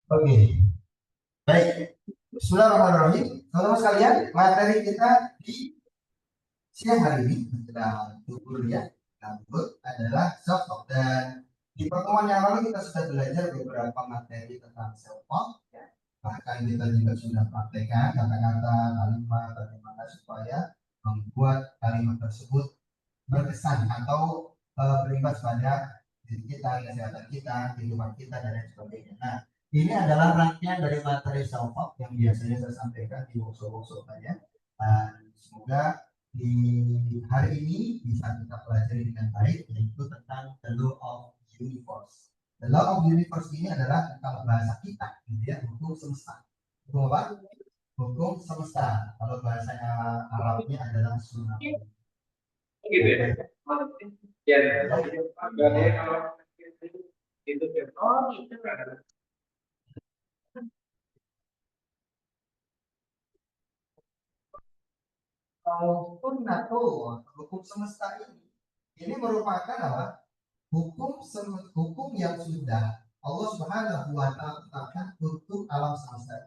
Oke, baik. Bismillahirrahmanirrahim. Teman-teman sekalian, materi kita di siang hari ini menjelang duhur ya, duhur adalah self talk, dan di pertemuan yang lalu kita sudah belajar beberapa materi tentang self talk. Ya. Bahkan kita juga sudah praktekkan kata-kata, kalimat, bagaimana supaya membuat kalimat tersebut berkesan atau berimbas pada diri kita, kesehatan kita, kehidupan kita, dan lain sebagainya. Nah, ini adalah rangkaian dari materi self talk yang biasanya saya sampaikan di workshop-workshop saya. Dan semoga di hari ini bisa kita pelajari dengan baik, yaitu tentang the law of universe. The law of universe ini adalah kalau bahasa kita, gitu ya, hukum semesta. Hukum apa? Hukum semesta. Kalau bahasanya Arabnya adalah sunnah. Gitu ya. Ya, agaknya kalau itu oh gitu. Kalau sunnatullah, hukum semesta ini merupakan apa? Hukum yang sudah Allah Subhanahu wa taala tetapkan untuk alam semesta,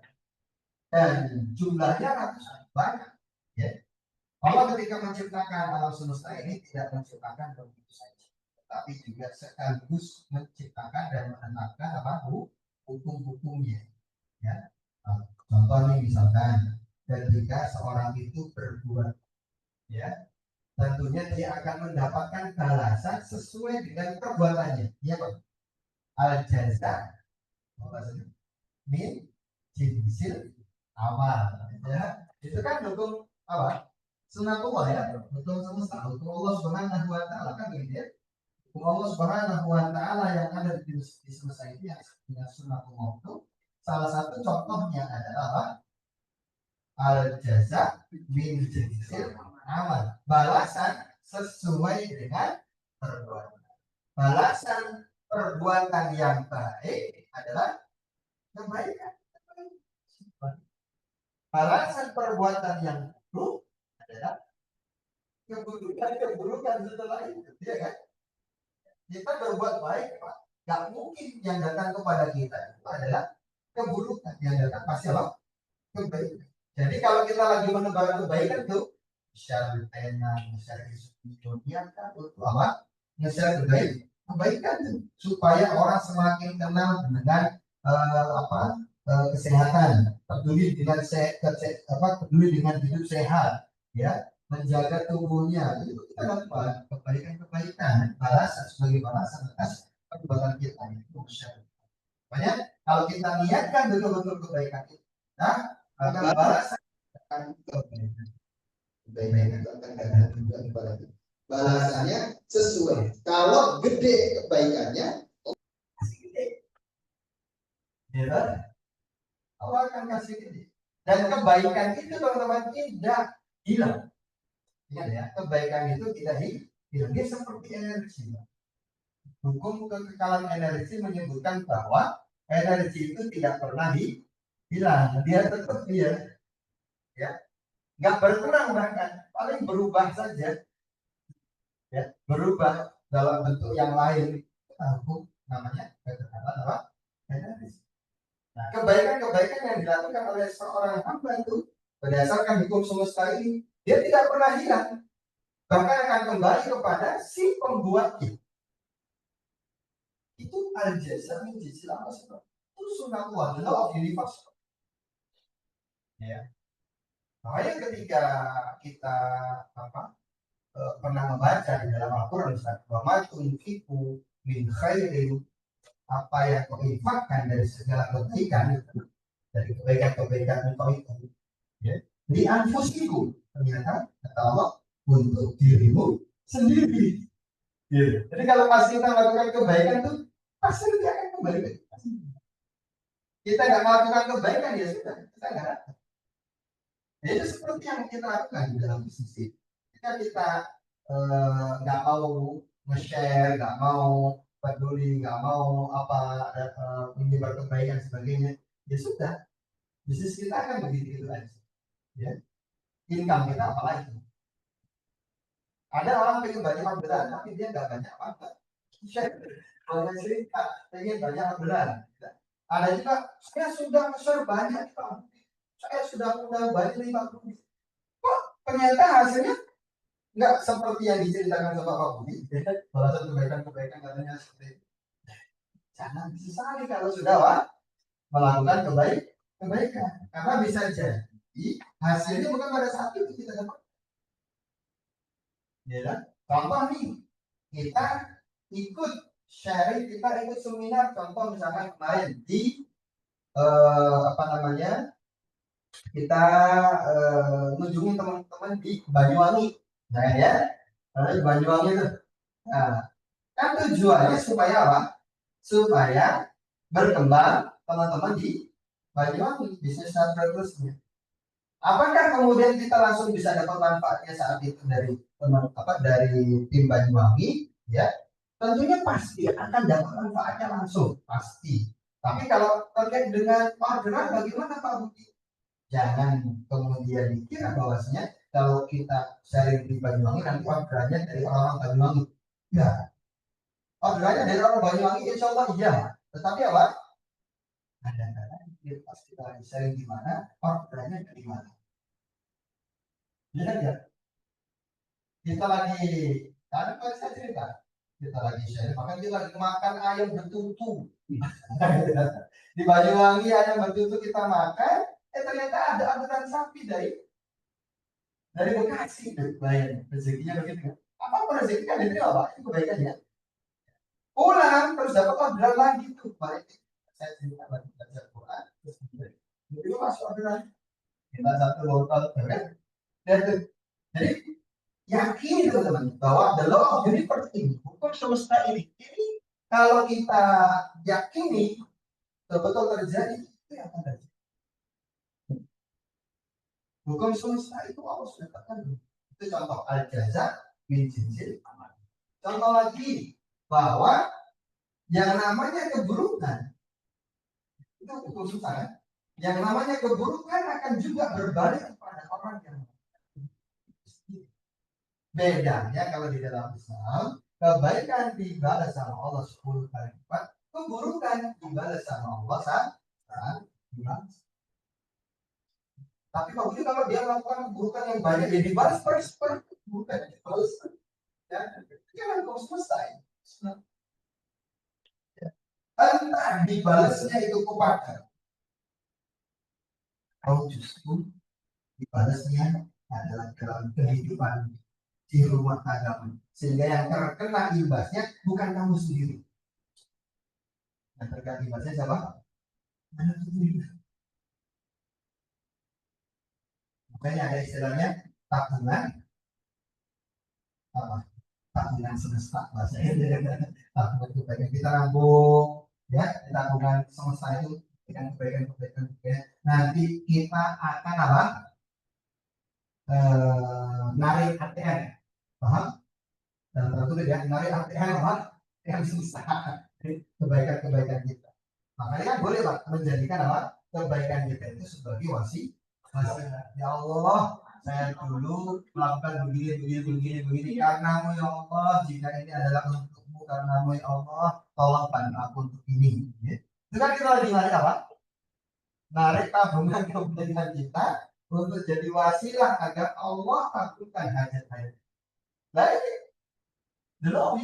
dan jumlahnya ratusan, banyak ya. Allah ketika menciptakan alam semesta ini tidak menciptakan begitu saja, tetapi juga sekaligus menciptakan dan menetapkan apa, hukum-hukumnya ya. Nah, contoh nih misalkan ketika seorang itu berbuat ya, tentunya dia akan mendapatkan balasan sesuai dengan perbuatannya. Ya Pak. Al jaza min jinsil amal. Ya, itu kan hukum apa? Sunatullah ya, hukum semesta, hukum Allah Subhanahu wa taala kan gitu ya. Hukum Allah Subhanahu wa taala yang ada di semesta itu yang dengan sunatullah itu salah satu contohnya adalah apa? Al jaza min jinsil amal. Balasan sesuai dengan perbuatan. Balasan perbuatan yang baik adalah kebaikan. Balasan perbuatan yang buruk adalah keburukan setelah itu, ya kan? Kita berbuat baik, Pak. Gak mungkin yang datang kepada kita itu adalah keburukan. Yang datang pasti apa? Kebaikan. Jadi kalau kita lagi menebar kebaikan tuh, share enak, share dunia kan untuk apa? Nge-share kebaikan tuh, supaya orang semakin kenal dengan apa, kesehatan, peduli dengan peduli dengan hidup sehat, ya, menjaga tubuhnya. Itu kita dapat kebaikan-kebaikan, balasan sebagai balasan atas perbuatan kita itu. Makanya kalau kita niatkan betul-betul kebaikan itu, nah, maka balasan akan kebaikan. Kebaikan itu akan datang juga kepada kita. Balasannya sesuai. Kalau gede kebaikannya, gede. Ya, Allah akan kasih gede. Dan kebaikan itu teman-teman tidak hilang. Ingat ya, kebaikan itu tidak hilang. Dia seperti energi. Hukum kekekalan energi menyebutkan bahwa energi itu tidak pernah hilang. Dia tetap dia, ya, nggak berkurang, bahkan paling berubah saja, ya, berubah dalam bentuk yang lain. Hukum namanya kekekalan apa? Energi. Nah, kebaikan-kebaikan yang dilakukan oleh seorang hamba itu berdasarkan hukum semesta ini, dia tidak pernah hilang, bahkan akan kembali kepada si pembuatnya. Itu al-jazaa min jinsil amal. Itu sunatullah, the law of universe. Ya. Makanya ketika kita apa, pernah membaca di dalam Al-Quran, wa ma tunfiqu min khairin, apa yang kau infakkan dari segala kebaikan, dari kebaikan-kebaikan itu, ya, di anfusiku, ternyata kata Allah, untuk dirimu sendiri. Ya. Jadi kalau pas kita melakukan kebaikan tuh pasti nanti akan kembali ke kita. Kita nggak melakukan kebaikan, ya sudah, kita nggak. Ya, itu seperti yang kita lakukan di dalam bisnis ini. Jika kita nggak mau nge-share, nggak mau peduli, nggak mau apa, menyebar kebaikan sebagainya, ya sudah, bisnis kita akan begitu aja. Ya. Income kita apalagi. Ada orang pengen banyak orderan, tapi dia nggak banyak apa-apa. Share, kalau cerita pengen banyak orderan, Ada juga saya sudah share banyak Pak Budi. Saya sudah banyak nih Pak Budi. Kok ternyata hasilnya nggak seperti yang diceritakan sama Pak Budi. Balasan kebaikan katanya seperti itu. Jangan disesali kalau sudah Pak melakukan kebaikan. Karena bisa jadi hasilnya bukan pada saat itu kita dapat. Ya kan? Contoh nih, kita ikut sharing, kita ikut seminar. Contoh misalkan kemarin di apa namanya, kita mengunjungi teman-teman di Banyuwangi, nah ya, di Banyuwangi itu. Nah, kan tujuannya supaya apa? Supaya berkembang teman-teman di Banyuwangi, bisnis terusnya. Apakah kemudian kita langsung bisa dapat manfaatnya saat itu dari teman dari tim Banyuwangi? Ya, tentunya pasti akan dapat manfaatnya langsung, pasti. Tapi kalau terkait dengan orderan, bagaimana Pak Budi? Jangan kemudian dikira bahwasanya kalau kita sharing di Banyuwangi nanti orderannya dari orang Banyuwangi. Ya, orderannya dari orang Banyuwangi insya Allah iya. Tetapi apa? Kadang-kadang pas kita lagi sharing di mana, orderannya dari mana? Iya ya. Kita lagi, karena kalau saya cerita, kita lagi sharing, maka kita lagi makan ayam betutu. Di Banyuwangi ayam betutu kita makan, ternyata ada orderan sapi dari Bekasi. Bayang, rezekinya begitu. Apa rezeki kan itu apa? Itu kebaikannya. Pulang terus dapat orderan lagi tuh. Baik, saya cerita lagi belajar Quran. Terus itu masuk orderan. Kita satu wortel, kan? Jadi yakin teman-teman bahwa the law of universe ini, hukum semesta ini kalau kita yakini betul-betul terjadi, itu yang akan terjadi. Hukum semesta itu Allah sudah katakan. Itu contoh al-jaza min jinsil amal. Contoh lagi bahwa yang namanya keburukan itu hukum semesta kan? Yang namanya keburukan akan juga berbalik kepada orang yang bedanya kalau di dalam Islam kebaikan dibalas sama Allah 10 kali lipat, keburukan dibalas sama Allah saat dibalas. Tapi kalau dia melakukan keburukan yang banyak, ya dibalas per bukan dibalas. Ya, jangan kau selesai. Entah dibalasnya itu kepada kau justru dibalasnya adalah dalam kehidupan di rumah tanggamu, sehingga yang terkena imbasnya bukan kamu sendiri. Yang terkena imbasnya siapa? Anak sendiri. Makanya ada istilahnya tabungan apa? Tabungan semesta bahasanya. Tabungan kebaikan kita nabung, ya tabungan semesta itu dengan kebaikan. Nanti kita akan apa? Narik ATM, paham? Dalam tertulis ya, narik ATM apa? Yang semesta, kebaikan kita. Makanya kan boleh Pak menjadikan apa? Kebaikan kita itu sebagai ya Allah, saya dulu melakukan begini karenamu ya Allah, jika ini adalah untukmu karenamu ya Allah, tolong bantu aku untuk ini. Ya. Itu kan kita lagi narik apa? Narik tabungan kebaikan kita untuk jadi wasilah agar Allah kabulkan hajat-hajat. Nah ini dulu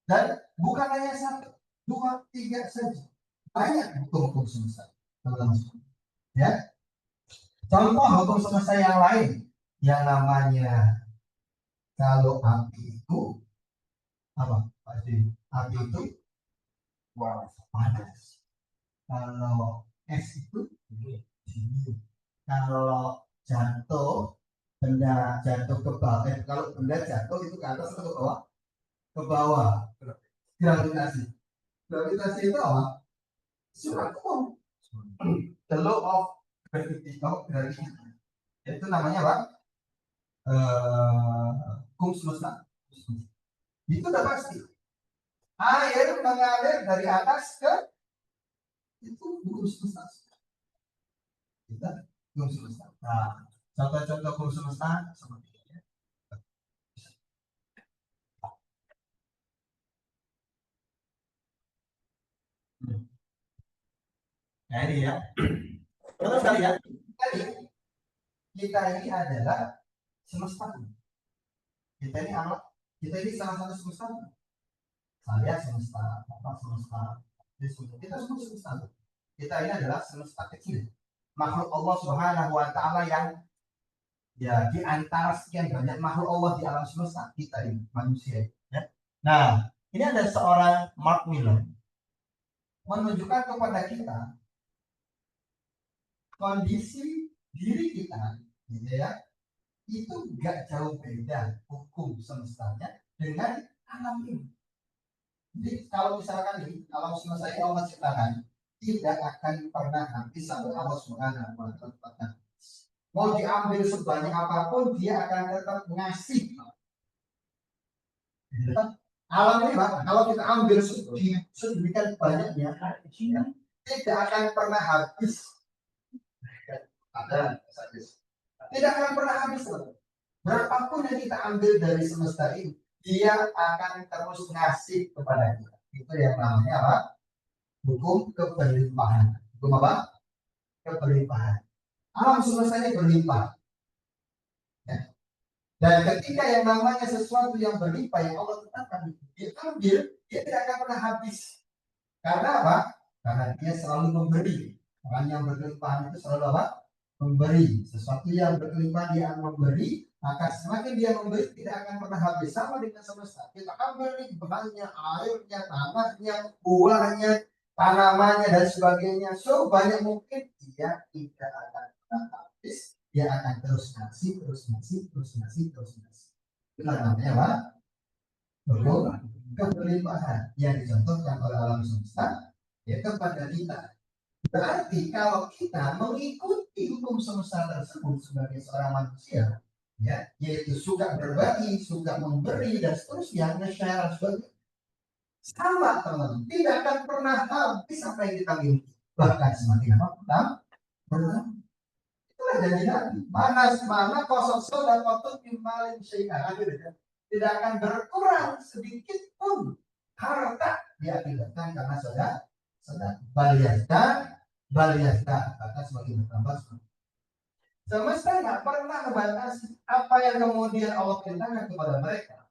dan bukan hanya satu, dua, tiga saja, banyak hukum-hukum semesta, teman-teman. Ya, contoh hukum semesta yang lain yang namanya kalau api itu apa? Pasti api itu panas. Kalau es itu dingin. Kalau benda jatuh ke bawah, kalau benda jatuh itu ke atas atau ke bawah? Ke bawah. Gravitasi. Gravitasi itu apa? Suatu the law of gravity, itu namanya apa? Hukum semesta. Itu udah pasti. Air mengalir dari atas ke itu hukum semesta. Kita hukum semesta. Nah, contoh-contoh hukum semesta seperti ini. Nah ini ya. Terus kalian, kita ini adalah semesta. Kita ini anak, kita ini salah satu semesta. Saya semesta, apa semesta, kita semua semesta. Kita ini adalah semesta kecil. Makhluk Allah Subhanahu wa Ta'ala yang ya di antara sekian banyak makhluk Allah di alam semesta, kita ini manusia. Ya. Nah, ini ada seorang Mark Miller menunjukkan kepada kita kondisi diri kita, gitu ya, itu gak jauh beda hukum semestanya dengan alam ini. Jadi kalau misalkan nih, alam semesta yang Allah ciptakan tidak akan pernah habis sampai Allah Subhanahu wa Ta'ala. Mau diambil sebanyak apapun, dia akan tetap ngasih. Alam ini, Pak, kalau kita ambil sedemikian banyaknya, ya, tidak akan pernah habis. Tidak akan pernah habis. Berapapun yang kita ambil dari semesta ini, dia akan terus ngasih kepada kita. Itu yang namanya apa? Hukum keberlimpahan. Hukum apa? Keberlimpahan. Alam semesta ini berlimpah. Ya. Dan ketika yang namanya sesuatu yang berlimpah yang Allah tetapkan, dia ambil, dia tidak akan pernah habis. Karena apa? Karena dia selalu memberi. Orang yang berlimpahan itu selalu apa? Memberi. Sesuatu yang berlimpah dia akan memberi, maka semakin dia memberi tidak akan pernah habis. Sama dengan semesta. Kita ambil nih benangnya, airnya, tanahnya, buahnya, tanamannya dan sebagainya. So banyak mungkin dia tidak akan pernah habis. Dia akan terus ngasih, terus ngasih, terus ngasih, terus ngasih. Itu namanya apa? Keberlimpahan yang dicontohkan oleh alam semesta yaitu pada kita. Berarti kalau kita mengikuti hukum semesta tersebut sebagai seorang manusia, ya, yaitu suka berbagi, suka memberi dan seterusnya, nge-share sebagainya, sama teman, tidak akan pernah habis apa yang kita miliki. Bahkan semakin apa kita bertambah. Itulah janji Nabi. Mana kosong dan kotor imalin syai'ah. Tidak akan berkurang sedikit pun harta diakibatkan karena sedang baliasta bahkan semakin bertambah. Semesta nggak pernah membatasi apa yang kemudian Allah perintahkan kepada mereka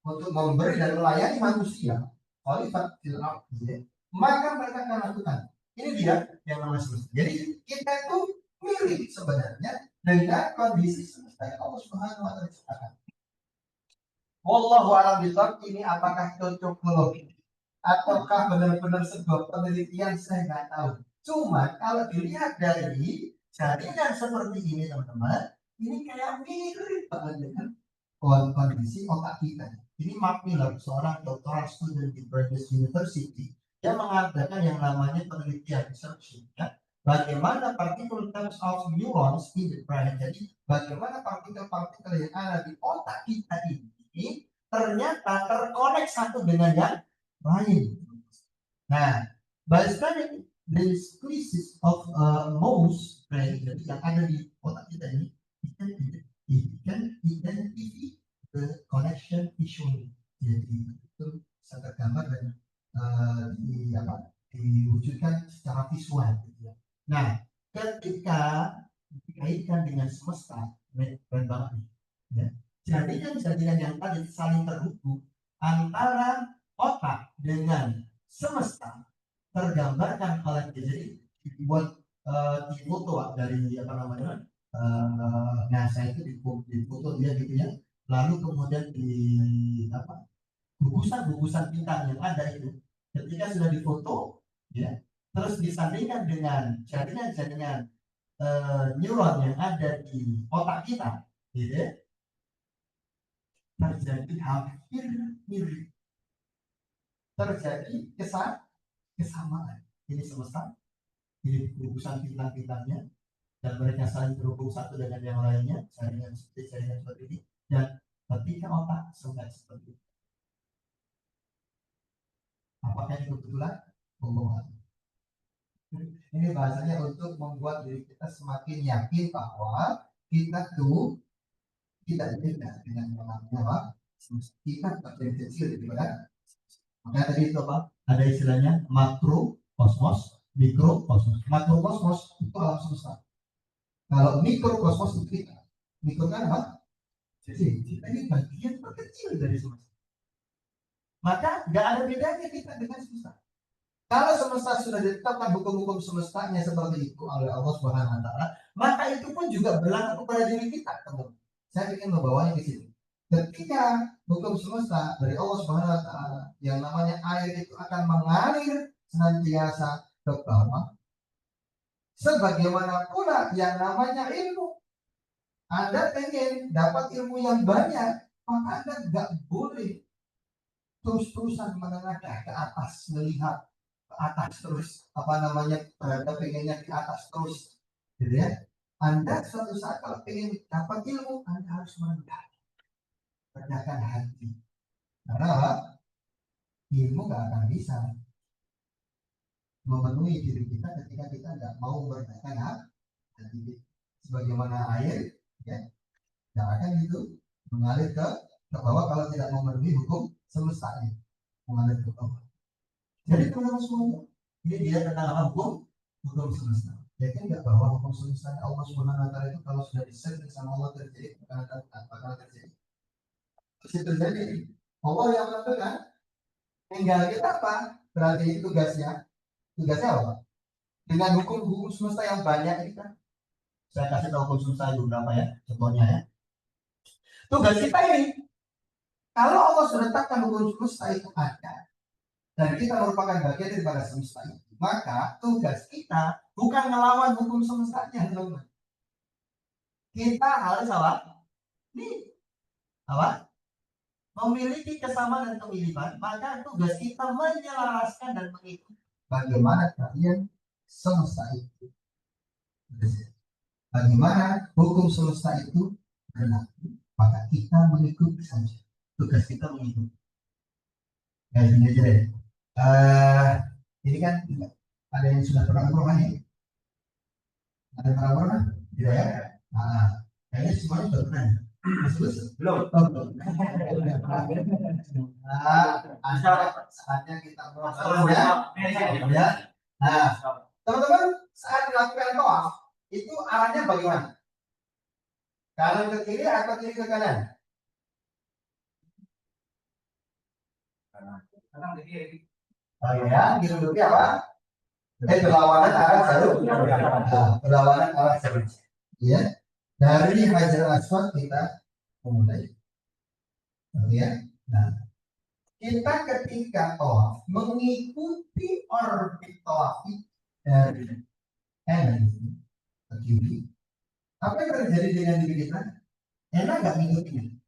untuk memberi dan melayani manusia. Khalifat fil ardi, maka mereka akan lakukan. Ini dia yang namanya semesta. Jadi kita itu mirip sebenarnya dengan kondisi semesta yang Allah Subhanahu wa Ta'ala ciptakan. Wallahu a'lam bishawab. Ini apakah cocokologi ataukah benar-benar sebuah penelitian, saya nggak tahu. Cuma kalau dilihat dari jaringan seperti ini teman-teman, ini kayak mirip banget dengan kondisi otak kita. Ini Mark Miller, seorang doktoral student di Brandeis University, yang mengadakan yang namanya penelitian research, ya, bagaimana partikel types of neurons in the brain. Jadi bagaimana partikel-partikel yang ada di otak kita ini ternyata terkonek satu dengan yang lain. Nah, by studying the species of mouse brain, jadi yang ada di otak kita ini, can identify the connection visually. Jadi itu sangat gambar dan diwujudkan secara visual. Gitu ya. Nah, ketika dikaitkan dengan semesta, keren banget nih. Ya. Jaringan-jaringan yang tadi saling terhubung antara otak dengan semesta tergambarkan oleh jadi dibuat di foto dari apa namanya NASA itu di foto dia gitu ya, lalu kemudian di apa gugusan bintang yang ada itu ketika sudah difoto ya, terus disandingkan dengan jaringan-jaringan neuron yang ada di otak kita gitu ya, terjadi hampir mirip, terjadi kesamaan. Ini semesta, ini gugusan bintang-bintangnya, dan mereka saling terhubung satu dengan yang lainnya, jaringan seperti ini, dan ketika otak seperti itu. Apakah ini kebetulan? Ini bahasanya untuk membuat diri kita semakin yakin bahwa kita tuh tidak beda dengan orang tua, kita lebih kecil daripada. Makanya tadi itu apa? Ada istilahnya makro kosmos, mikrokosmos. Makrokosmos itu alam semesta. Kalau mikrokosmos itu kita. Mikro kan apa? Jadi kita ini bagian terkecil dari semesta. Maka nggak ada bedanya kita dengan semesta. Kalau semesta sudah ditetapkan hukum-hukum semestanya seperti itu oleh Allah Subhanahu wa taala, maka itu pun juga berlaku kepada diri kita, teman. Saya ingin membawanya ke sini. Ketika hukum semesta dari Allah Subhanahu wa taala yang namanya air itu akan mengalir senantiasa ke bawah, sebagaimana pula yang namanya ilmu. Anda ingin dapat ilmu yang banyak, maka Anda nggak boleh terus-terusan menengah ke atas, melihat ke atas terus, Anda pengennya di atas terus, gitu ya. Anda suatu saat kalau ingin dapat ilmu, Anda harus merendahkan hati. Karena apa? Ilmu nggak akan bisa memenuhi diri kita ketika kita nggak mau merendahkan hati. Sebagaimana air, ya, nggak akan gitu mengalir ke bawah kalau tidak memenuhi hukum semestanya, mengalir ke bawah. Jadi teman-teman semuanya, ini dia tentang hukum semesta. Yakin nggak bahwa hukum semesta Allah Subhanahu wa taala itu kalau sudah diset sama Allah terjadi, bakal terjadi. Terus terjadi. Allah yang menentukan, tinggal kita apa? Berarti itu tugasnya. Tugasnya apa? Dengan hukum-hukum semesta yang banyak ini kan. Saya kasih tahu hukum semesta itu berapa ya? Contohnya ya. Tugas kita ini, kalau Allah sudah tetapkan hukum semesta itu ada, dan kita merupakan bagian daripada semesta itu, maka tugas kita bukan melawan hukum semestanya, teman-teman. Kita harus apa? Memiliki kesamaan dan kemiripan, maka tugas kita menyelaraskan dan mengikuti bagaimana kalian semesta itu. Bagaimana hukum semesta itu berlaku, maka kita mengikuti saja. Tugas kita mengikuti. Ya, ini aja deh. Ini kan ada yang sudah pernah ini? Ada yang pernah? Tidak ya? Nah, kayaknya semuanya sudah pernah. Belum. Saatnya kita ya. Nah, teman-teman, saat melakukan tawaf itu arahnya bagaimana? Kanan ke kiri atau kiri ke kanan? Kanan ke kiri. Oh ya, kiri ke kiri apa? Berlawanan arah jalur. Berlawanan arah jalur. Ya. Dari Hajar Aswad kita mulai. Ya. Nah, kita ketika tawaf mengikuti orbit tawaf dari energi ke kiri. Apa yang terjadi dengan diri kita? Enak nggak mengikutinya?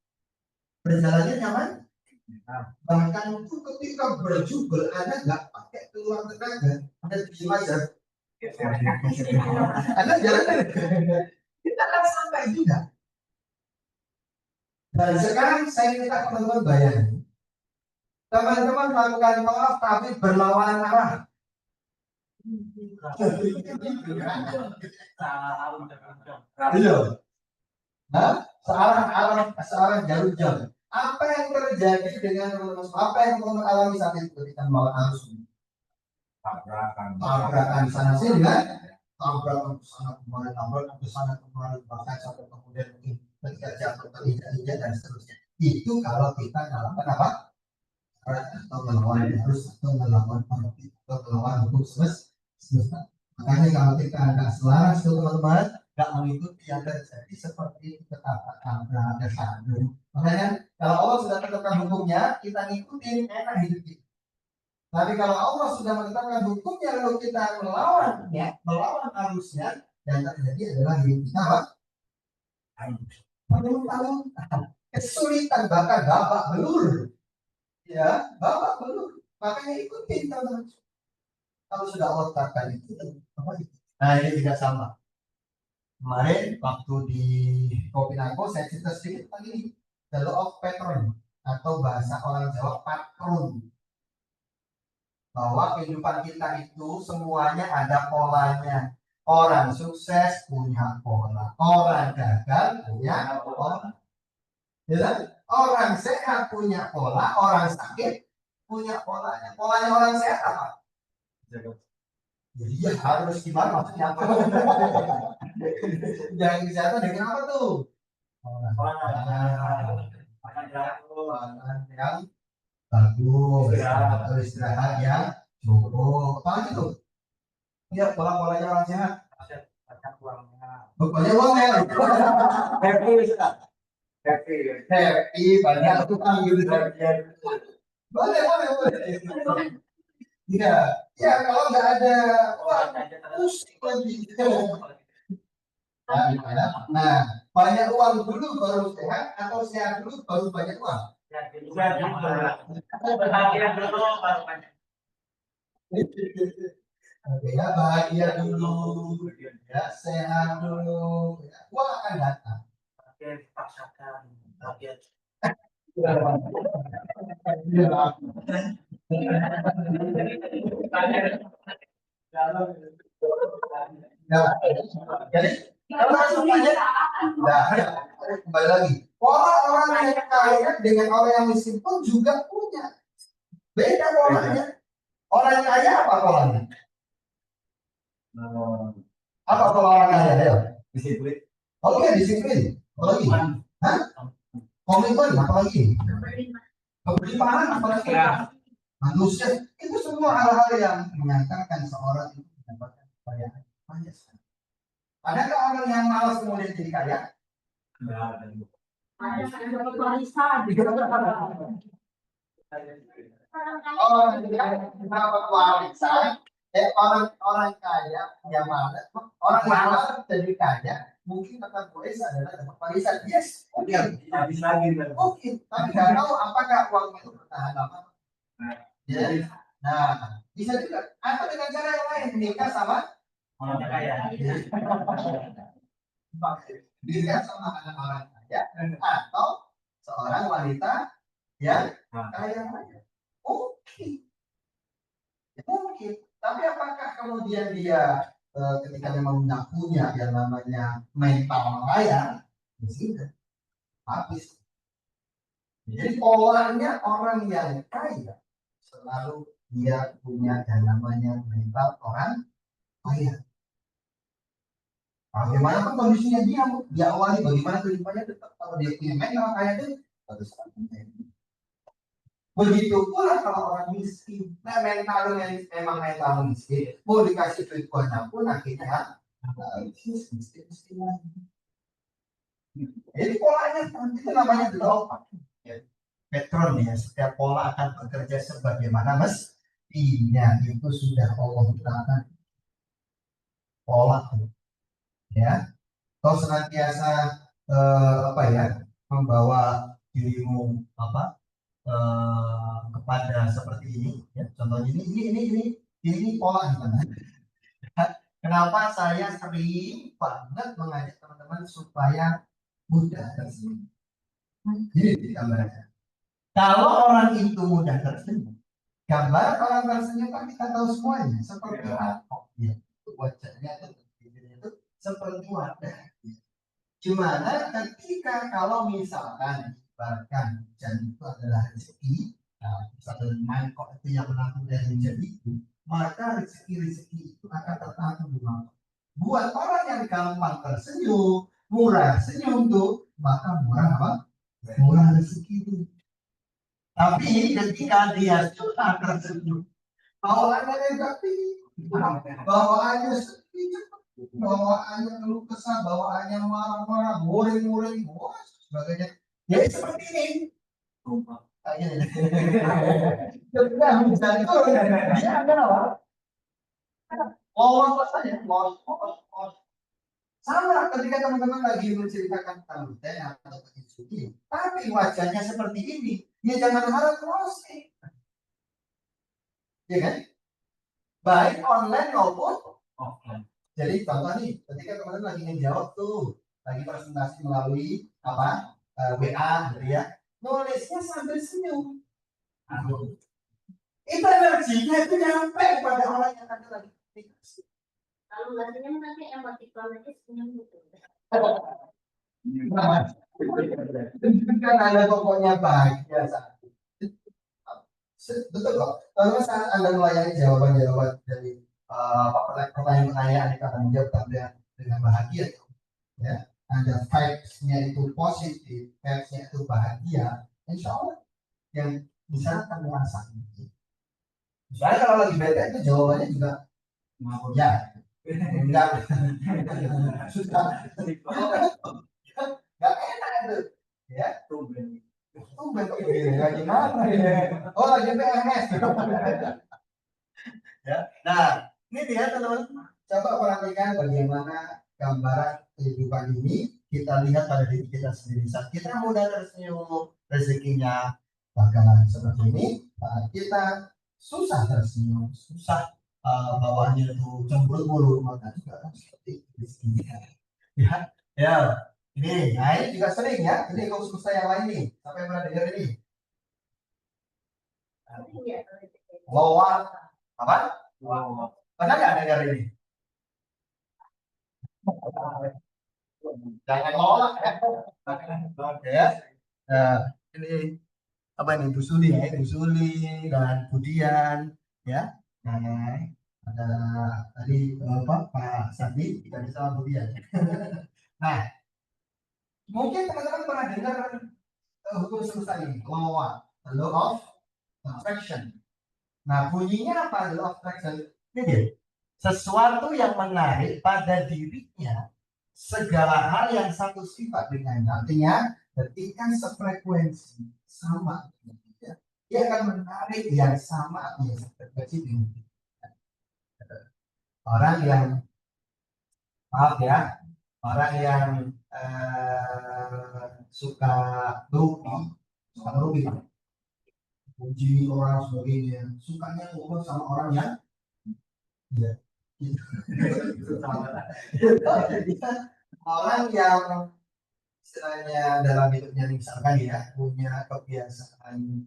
Berjalannya nyaman? Bahkan itu ketika berjubel Anda nggak pakai keluar tenaga, Anda diem aja. Anda jalan, kita akan sampai juga. Dan sekarang saya minta teman-teman bayangin, teman-teman melakukan tawaf tapi berlawanan arah. Iya. Nah, searah jalur jam. Apa yang terjadi dengan teman-teman? Apa yang teman-teman alami saat itu ketika melawan arus? Tabrakan sana sini kan? Tabrakan ke sana kemari, tabrakan ke sana kemari, bahkan sampai kemudian ketika jatuh terinjak-injak dan seterusnya. Itu kalau kita melakukan apa? Atau melawan arus atau melawan orbit atau melawan hukum semesta. Makanya kalau kita nggak selaras teman-teman, nggak mengikuti yang terjadi seperti kata-kata ada satu. Makanya kalau Allah sudah tentukan hukumnya, kita ngikutin enak hidup kita. Tapi kalau Allah sudah menetapkan hukumnya lalu kita melawan arusnya, yang terjadi adalah hidup kita apa? Tahun kesulitan, bahkan babak belur. Ya, babak belur. Makanya ikutin teman-teman. Kalau sudah Allah tetapkan itu, apa itu? Nah, ini juga sama. Kemarin waktu di Kopinako saya cerita sedikit tentang ini, the law of pattern atau bahasa orang Jawa patron. Bahwa kehidupan kita itu semuanya ada polanya. Orang sukses punya pola, orang gagal punya pola. Ya, orang sehat punya pola, orang sakit punya polanya. Polanya orang sehat apa? Jadi ya harus gimana maksudnya apa? Jaga kesehatan dengan apa tuh? Makan yang bagus, atau istirahat yang cukup. Apa itu? Ya pola-polanya orang sehat. Pokoknya uang ya. Happy banyak utang gitu. Boleh, boleh, boleh. Iya, ya kalau nggak ada uang, pusing lagi. Nah, gimana? Nah, banyak uang dulu baru sehat atau sehat dulu baru banyak uang? Oke, ya bahagia dulu, ya sehat dulu, ya, uang akan datang. Ya, jadi kalau semuanya, nah, kembali lagi. Orang yang kaya dengan orang yang miskin pun juga punya beda polanya. Orang kaya apa polanya? Apa pola orang kaya? Ayo. Disiplin. Oke, disiplin. Apalagi? Hah? Komitmen, apalagi? Keberimaan, apalagi? Manusia. Itu semua hal-hal yang mengantarkan seorang itu mendapatkan kekayaan. Adakah orang yang malas kemudian jadi kaya? Orang yang dapat warisan, orang kaya yang malas, orang yang malas jadi kaya, mungkin akan boleh adalah dapat warisan. Yes, mungkin. Mungkin, tapi nggak tahu apakah uang itu bertahan lama. Ya. Nah, bisa juga. Atau dengan cara yang lain, menikah sama orang kaya. Nikah sama anak orang kaya, atau seorang wanita yang kaya raya. Mungkin. Mungkin. Tapi apakah kemudian dia ketika memang nggak punya yang namanya mental kaya, tidak habis. Jadi polanya orang yang kaya selalu dia punya yang namanya mental orang kaya. Bagaimana pun kondisinya dia awali bagaimana kehidupannya tetap kalau dia punya mental kaya itu harus begitu pula kalau orang miskin. Nah mental memang mental miskin. Mau dikasih duit banyak pun akhirnya miskin lagi. Jadi polanya itu namanya law of Petron ya. Setiap pola akan bekerja sebagaimana mestinya. Itu sudah Allah tetapkan pola ya. Kau senantiasa apa ya membawa dirimu apa kepada seperti ini ya. Contohnya ini pola gimana? Kenapa saya sering banget mengajak teman-teman supaya mudah tersenyum. Jadi gambarnya. Kalau orang itu mudah tersenyum, gambar orang tersenyum kan kita tahu semuanya seperti apa ya. Wajahnya itu seperti wajah. Gimana ketika kalau misalkan bahkan hujan itu adalah rezeki, nah, misalnya mangkok itu yang menampung dari hujan itu, maka rezeki itu akan tertampung di mangkok. Buat orang yang gampang tersenyum, murah senyum tuh, maka murah apa? Murah rezeki itu. Tapi ketika dia suka tersenyum, bawaannya negatif, bawaannya sedih, bawaannya keluh kesah, bawaannya marah-marah, muring-muring, sebagainya. Jadi seperti ini. Ketika hujan itu, dia ada apa? Lolos saja, lolos. Sama ketika teman-teman lagi menceritakan tentang hujan atau ini, tapi wajahnya seperti ini, ya jangan harap closing. Ya kan? Baik online maupun offline. Jadi contoh nih, ketika teman-teman lagi ngejawab tuh, lagi presentasi melalui apa WA gitu ya, nulisnya sambil senyum. Itu energinya itu nyampe pada orang yang ada lagi. Kalau nggak senyum nanti emotikon aja senyum gitu. Kan ada pokoknya bahagia saat betul kok. Kalau saat Anda melayani jawaban-jawaban dari pertanyaan-pertanyaan itu akan menjawab dengan bahagia, ya. Ada vibes-nya itu positif, vibes-nya itu bahagia, insya Allah yang di sana akan merasakan. Soalnya kalau lagi bete itu jawabannya juga ya, enggak, sudah, enggak enak itu, ya. Tumben kok begini, lagi mana ya? Oh, lagi PMS. Ya. Nah, ini dia teman-teman. Coba perhatikan bagaimana gambaran kehidupan ini kita lihat pada diri kita sendiri. Saat kita mudah tersenyum, rezekinya bakalan seperti ini. Saat kita susah tersenyum, susah bawaannya itu cemberut mulu, maka juga akan seperti rezekinya. Ya, ya. Ini, nah ini juga sering ya. Ini kasus yang lain nih. Sampai pernah dengar ini? Wawan apa? Pernah nggak dengar ini? Jangan nolak ya. Nah, ini apa ini Bu Suli ya, Bu Suli dan Budian ya. Nah, ada tadi apa Pak Sandi kita bisa Budian. Nah, mungkin teman-teman pernah dengar hukum semesta ini, law of attraction. Nah, bunyinya apa law of attraction? Ini dia. Sesuatu yang menarik pada dirinya segala hal yang satu sifat dengannya. Artinya ketika sefrekuensi sama, ya, dia akan menarik yang sama yang sefrekuensi dengan orang yang maaf ya, orang yang suka rugi, puji orang sebagainya, sukanya ngobrol sama orang yang ya, orang yang istilahnya dalam hidupnya misalkan ya punya kebiasaan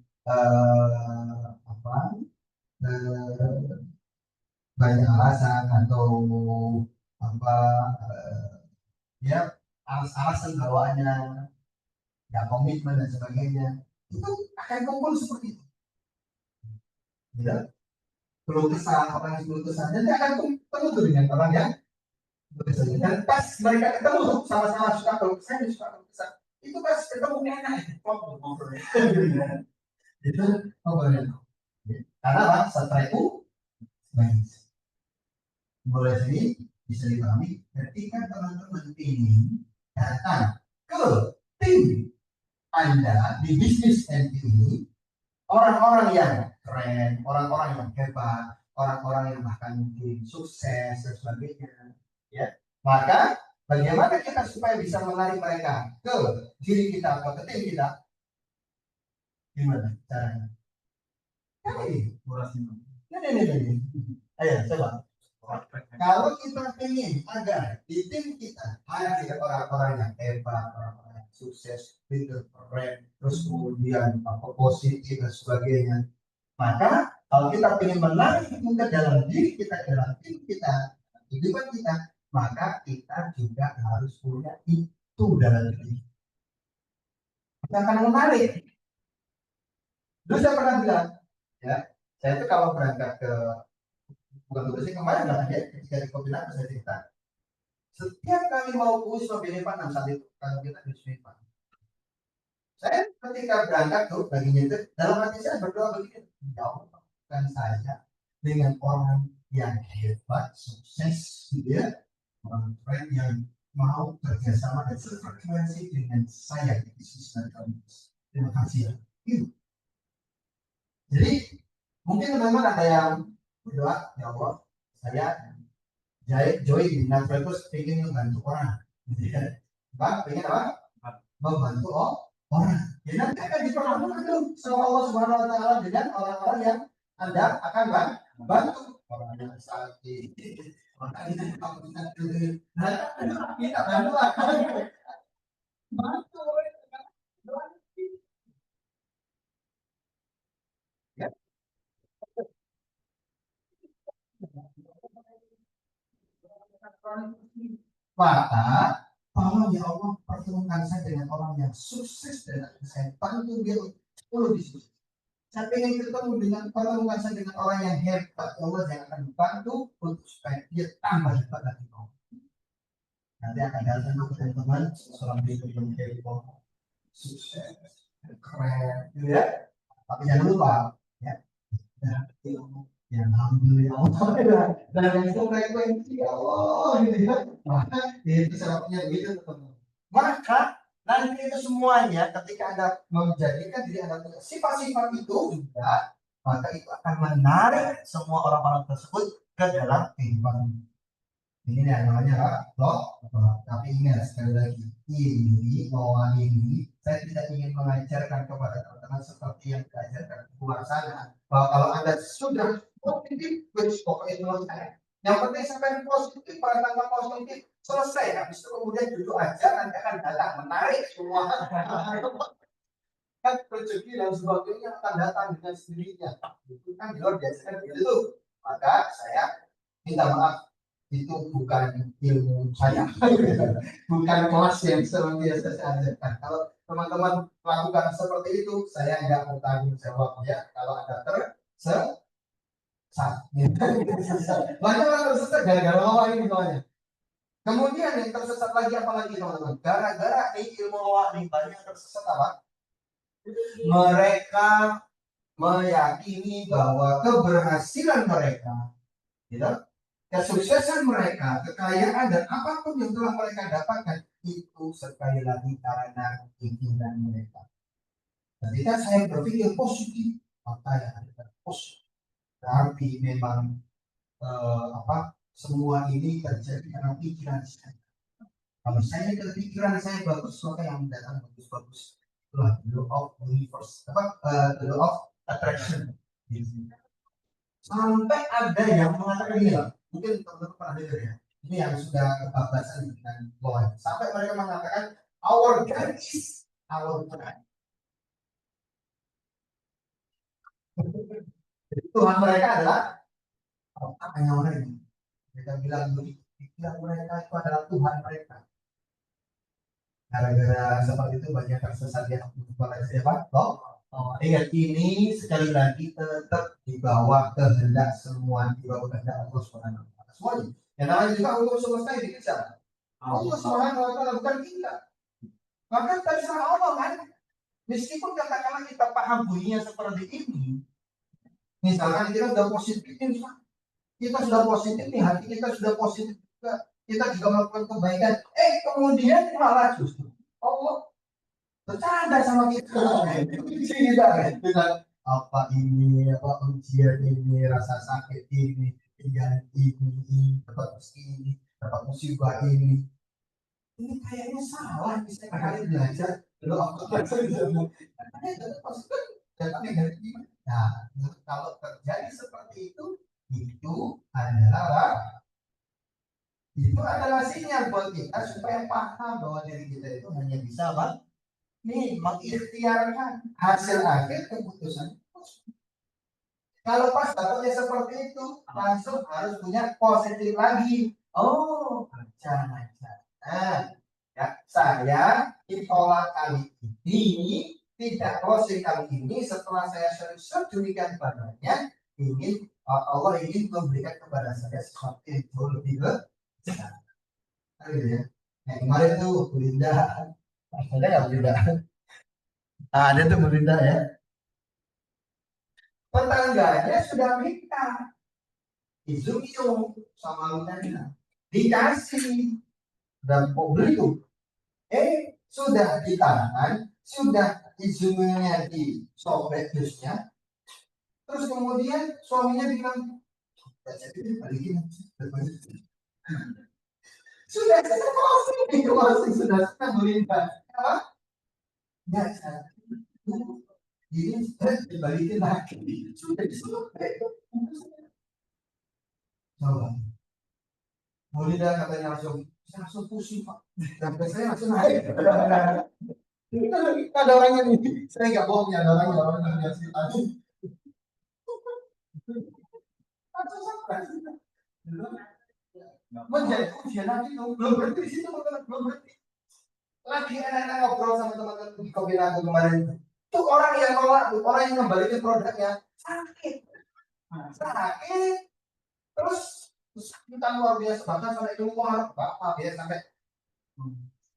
apa banyak alasan atau apa ya alasan bawaannya nggak komitmen dan sebagainya itu akan kumpul seperti itu ya perlu kesal orang yang perlu kesal dan dia akan ketemu tuh dengan orang yang dan pas mereka ketemu sama-sama suka kalau kesal suka kalau kesal itu pas ketemu enak itu ngobrolnya karena apa setelah itu mulai sini bisa dipahami ketika teman-teman ini datang ke tim Anda di bisnis ini orang-orang yang keren, orang-orang yang hebat, orang-orang yang bahkan mungkin sukses dan sebagainya, ya. Maka bagaimana kita supaya bisa menarik mereka ke diri kita atau ke tim kita? Gimana caranya? Ini. Ayo coba. Kalau kita ingin agar di tim kita ada orang-orang yang hebat, orang-orang yang sukses, leader keren, terus kemudian positif dan sebagainya, maka kalau kita ingin menarik itu ke dalam diri kita, dalam tim kita, kehidupan kita, maka kita juga harus punya itu dalam diri. Kita akan menarik. Dulu saya pernah bilang, ya, saya itu kalau berangkat ke bukan tugasnya kemarin lah ya ketika di Kopinan saya cerita setiap kali mau kuis mobil Pak 61 kalau kita di Pak saya ketika berangkat tuh baginya itu dalam hati saya berdoa begini ya Allah kan saya dengan orang yang hebat sukses gitu ya orang keren yang mau kerjasama dan sefrekuensi dengan saya di bisnis dan komunitas. Terima kasih ya gitu. Jadi mungkin teman-teman ada yang berdoa ya Allah saya join di Netflix terus ingin membantu orang Bang pengen apa membantu orang ya nanti akan diperlakukan tuh sama Allah Subhanahu Wa Taala dengan orang-orang yang Anda akan bantu orang yang sakit orang yang kita bantu bantu ya. Maka tolong ya Allah pertemukan saya dengan orang yang sukses dan saya bantu dia 10 bisnis. Saya ingin pertemukan saya dengan orang yang hebat, Allah yang akan membantu untuk supaya dia tambah hebat lagi. Nanti akan datang teman-teman seorang itu yang hebat, sukses, keren, gitu ya. Tapi jangan lupa, ya, yang alhamdulillah, dan yang itu frekuensi Allah, gitu ya. Maka itu sebabnya begitu teman-teman. Maka nanti itu semuanya ketika Anda menjadikan diri Anda punya sifat-sifat itu juga, maka itu akan menarik semua orang-orang tersebut ke dalam kehidupan. Ini yang namanya loh. Tapi ingat sekali lagi, ini bahwa ini saya tidak ingin mengajarkan kepada teman-teman seperti yang diajarkan di luar sana, bahwa kalau Anda sudah positif, pokoknya selesai. Yang penting sampai positif, perasaan positif selesai. Habis itu kemudian duduk aja, nanti akan datang menarik semua. Kan rezeki dan sebagainya akan datang dengan sendirinya. Itu kan luar biasa kan begitu. Maka saya minta maaf, itu bukan ilmu saya, bukan kelas yang biasa saya ajarkan. Kalau teman-teman melakukan seperti itu, saya nggak bertanggung jawab ya. Kalau ada tersesat, banyak orang tersesat gara-gara lawa ini soalnya. Kemudian yang tersesat lagi apa lagi teman-teman? Gara-gara ilmu lawa ini banyak tersesat apa? Mereka meyakini bahwa keberhasilan mereka, gitu, kesuksesan mereka, kekayaan dan apapun yang telah mereka dapatkan itu sekali lagi karena keinginan mereka. Ketika saya berpikir positif, maka yang ada positif. Berarti memang semua ini terjadi karena pikiran saya. Kalau saya pikiran saya bagus, maka yang datang bagus-bagus. Itulah the law of universe, the law of attraction. Sampai ada yang mengatakan ini, mungkin teman-teman pernah dengar ya, ini yang sudah kebablasan dengan Tuhan. Sampai mereka mengatakan our God is our God. Jadi Tuhan mereka adalah apa yang orang ini? Mereka bilang mereka itu adalah Tuhan mereka. Gara-gara seperti itu banyak tersesat ya. Kepada siapa? Ingat ini sekali lagi tetap di bawah kehendak semua, di bawah kehendak Allah Subhanahu wa taala. Semuanya. Yang namanya juga untuk selesai dikejar. Allah Subhanahu wa taala bukan kita. Maka terserah Allah kan. Meskipun katakanlah kita paham bunyinya seperti ini. Misalkan kita sudah positif, kita sudah positif nih, hati kita sudah positif juga. Kita juga melakukan kebaikan. Kemudian malah justru Allah bercanda sama kita. Kita apa ini, apa ujian ini, rasa sakit ini, tinggal ini, dapat ini, dapat musibah ini. Ini kayaknya salah, bisa kali belajar. Nah, kalau terjadi seperti itu adalah sinyal buat kita supaya paham bahwa diri kita itu hanya bisa mengikhtiarkan hasil akhir keputusan. Kalau pas dapatnya seperti itu, langsung harus punya positif lagi. Jangan. Ya, saya ditolak kali ini, tidak closing kali ini. Setelah saya sedemikian banyaknya, Allah ingin memberikan kepada saya sesuatu yang jauh lebih besar. Ya. Yang kemarin tuh Belinda, ada nggak Belinda? Ada tuh Belinda ya. Tetangganya sudah minta Izumio sama Luna dikasih dan beli tuh. Sudah di tangan, sudah Izumionya disobek jusnya. Terus kemudian suaminya bilang, balikin. Sudah closing sudah Belinda. Apa? Ya, ini dibalikin lagi. Sudah disobek. Coba. Belinda katanya langsung pusing Pak. Sampai saya langsung naik. Ada orangnya nih. Saya nggak bohong ya, ada orangnya yang tadi. Langsung sampai. Menjadi ujian lagi tuh. Belum berhenti di situ, belum berhenti. Lagi enak-enak ngobrol sama teman-teman di kopi aku kemarin. Itu orang yang nolak, orang yang kembaliin produknya sakit. Sakit. Terus kita luar biasa, bahkan sampai keluar, bapak ya sampai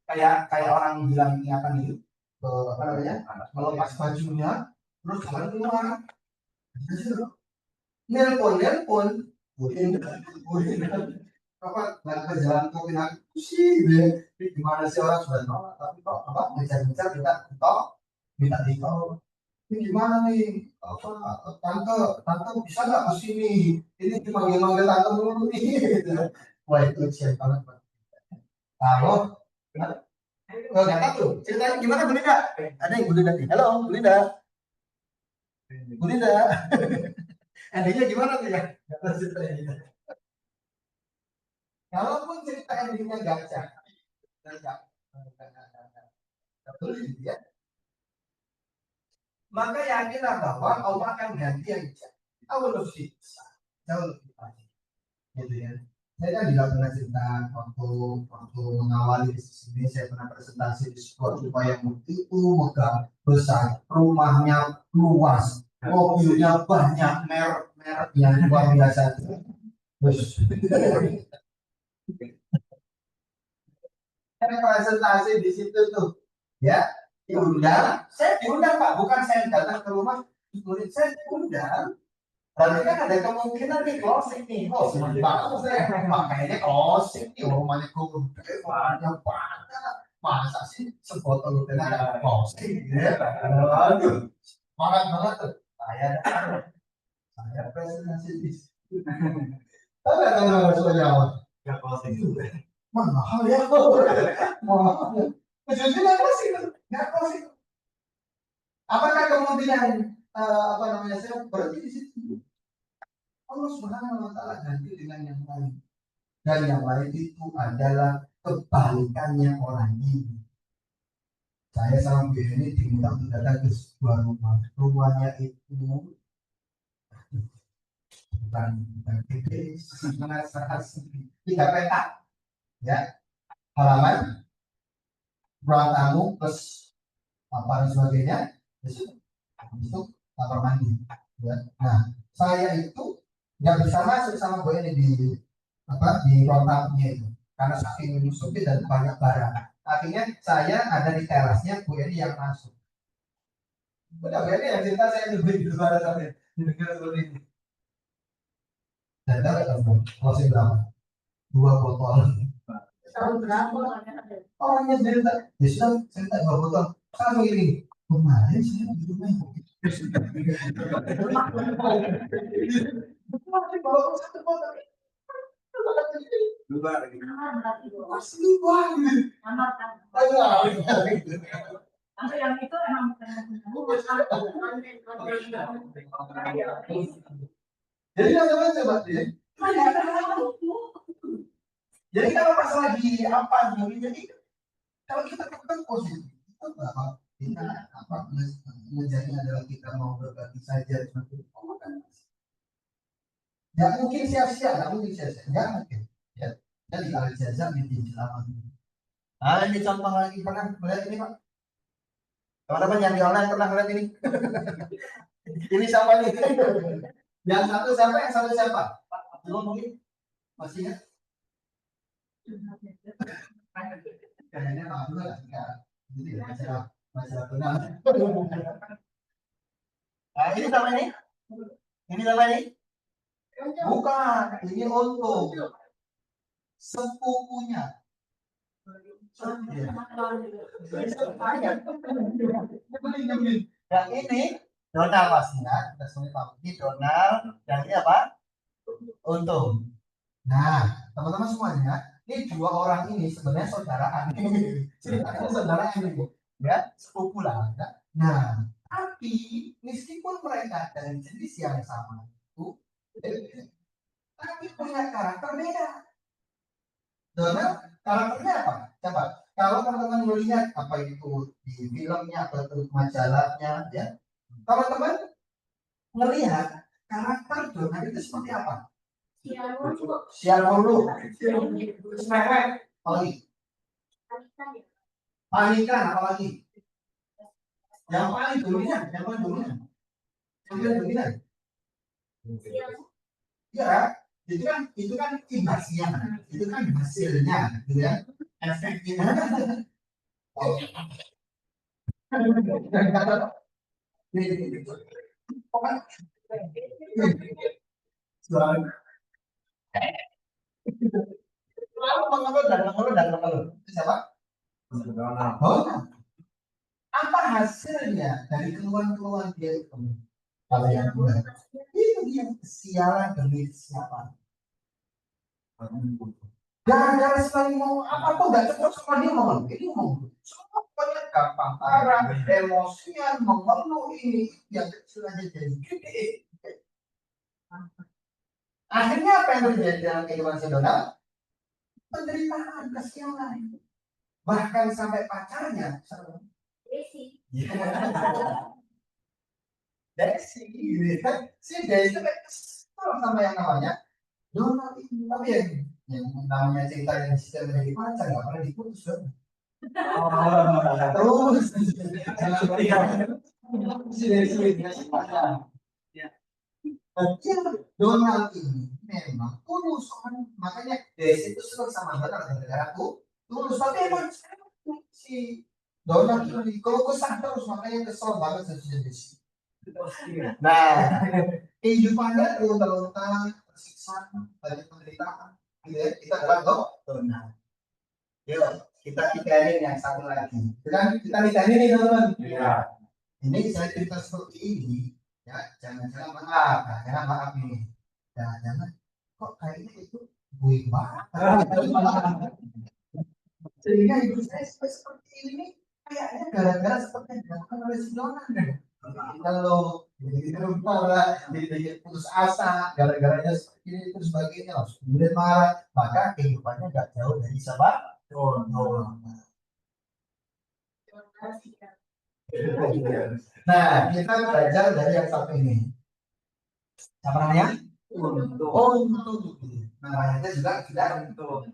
kayak orang bilang ingatan itu, apa namanya, melepas bajunya, terus jalan keluar, nelpon, apa nggak jalan kopi aku sih, ini gimana sih orang sudah nolak, tapi kok apa ngejar-ngejar minta ditolong. Ini gimana nih? Apa tante bisa nggak ke sini? Ini cuma manggil tante dulu nih. Gitu. Wah itu siap banget, Pak. Kalau nggak tahu ceritanya gimana Bu Linda? Ada yang Bu Linda nih. Halo Bu Linda. Bu Linda. Endingnya gimana tuh ya? Nggak tahu ceritanya. Kalaupun cerita endingnya gacor, betul ya. Maka yakinlah bahwa Allah akan ganti yang jauh lebih besar, jauh lebih baik, gitu ya. Saya kan juga pernah cerita waktu mengawali bisnis ini, saya pernah presentasi di sebuah rumah yang begitu megah, besar, rumahnya luas, mobilnya banyak, merek yang luar biasa. Terus, saya presentasi di situ tuh, ya, diundang, saya diundang Pak, bukan saya datang ke rumah, saya diundang. Berarti kan ada kemungkinan nih closing nih. Oh, senang banget saya. Makanya closing nih. Rumahnya gede, banyak banget. Masa sih sebotol dengan closing? Ya, aduh, semangat banget tuh. Saya presentasi di situ. Tapi ada soalnya apa? Ya closing juga. Mahal ya. Mahal ya. Ujungnya nggak closing, nggak closing. Apakah kemudian apa namanya saya berhenti di situ? Allah Subhanahu wa Ta'ala ganti dengan yang lain, dan yang lain itu adalah kebalikannya orang ini. Saya sama Bu ini diminta untuk datang ke sebuah rumahnya itu bukan gede, sangat sempit, 3 petak, ya, halaman, ruang tamu plus apa dan sebagainya, itu kamar mandi, ya. Nah, saya itu nggak bisa masuk sama Bu ini di ruang tamunya itu karena saking sempit dan banyak barang. Akhirnya saya ada di terasnya, Bu Eni yang masuk. Udah Bu Eni yang cerita, saya lebih di luar sampai di negara seperti ini. Dan tahu nggak closing berapa? 2 botol. Tahun berapa? Orangnya cerita, ya sudah cerita 2 botol. Sama ini kemarin saya di rumah ibu. Bawa 1 botol. Luar lagi. Masih luar. Tapi yang itu emang Jadi teman-teman coba deh. Jadi kalau pas lagi apa jadi kalau kita tetap positif, itu apa? Kita apa menjadi adalah kita mau berbagi saja seperti itu. Nggak mungkin sia-sia, nggak mungkin. Ya. Jadi al jazaa min selamat. Nah ini contoh lagi, pernah melihat ini Pak? Teman-teman yang di online pernah melihat ini? Ini siapa nih? Yang satu siapa? Yang satu siapa? Pak Abdullah mungkin masih ingat? Kayaknya Pak Abdullah enggak. Jadi masalah benar. Nah ini sama ini? Ini sama ini? Bukan, ini untung. Sepupunya. Yang ini Donald pastinya, kita semua tahu ini Donald, dan ini apa? Untung. Nah, teman-teman semuanya, ini 2 orang ini sebenarnya saudaraan. Ceritanya saudaraan ini, ya, sepupu lah. Nah, tapi meskipun mereka dari jenis yang sama itu, tapi punya karakter beda. Donald karakternya apa? Coba, kalau teman-teman melihat apa itu di filmnya atau majalahnya, ya, teman-teman melihat karakter Donald itu seperti apa? Sial mulu, semewek, apalagi panikan, apalagi Yang paling dominan, yang paling dominan. Yang paling dominan. Ya, itu kan imbasnya, itu kan hasilnya, gitu ya. Efeknya. Lalu mengeluh dan mengeluh dan mengeluh. Itu siapa? Oh, apa hasilnya dari keluhan-keluhan dia itu? Kalau yang kedua, itu dia kesialan demi kesiapan. Gara-gara sekali mau apa tuh gak cocok sama dia ngomong, ini ngomong. Semuanya gampang marah, emosian, mengeluh ini yang kecil aja jadi gede. Akhirnya apa yang terjadi dalam kehidupan si Donald? Penderitaan, kesialan. Bahkan sampai pacarnya. Desi. Desi, gitu kan? Si Desi kan kesel sama yang namanya Donald itu. Tapi yang namanya cerita yang sistem menjadi pacar nggak pernah diputus kan? Terus si Desi pacar. Donald ini memang tulus kan, makanya Desi itu suka sama Donald gara-gara aku tulus. Tapi emang si Donald itu kalau kesal terus makanya kesel banget sama Desi. Nah, kehidupannya terlunta-lunta, tersiksa, banyak penderitaan. Gitu ya, kita adalah Donald. Yuk, kita nikahin yang satu lagi. Kita nikahin nih teman-teman. Iya. Ini saya cerita seperti ini. Ya, jangan-jangan maaf, jangan maaf nih. Jangan kok kayaknya itu gue banget. Sehingga hidup saya seperti ini kayaknya gara-gara seperti yang dilakukan oleh si Donald. Kalau jadi marah, jadi putus asa, gara-garanya seperti ini terus sebagainya, harus kemudian marah, maka kehidupannya gak jauh dari siapa? Donald. Nah, kita belajar dari yang satu ini. Apa namanya? Untuk. Namanya juga tidak untuk.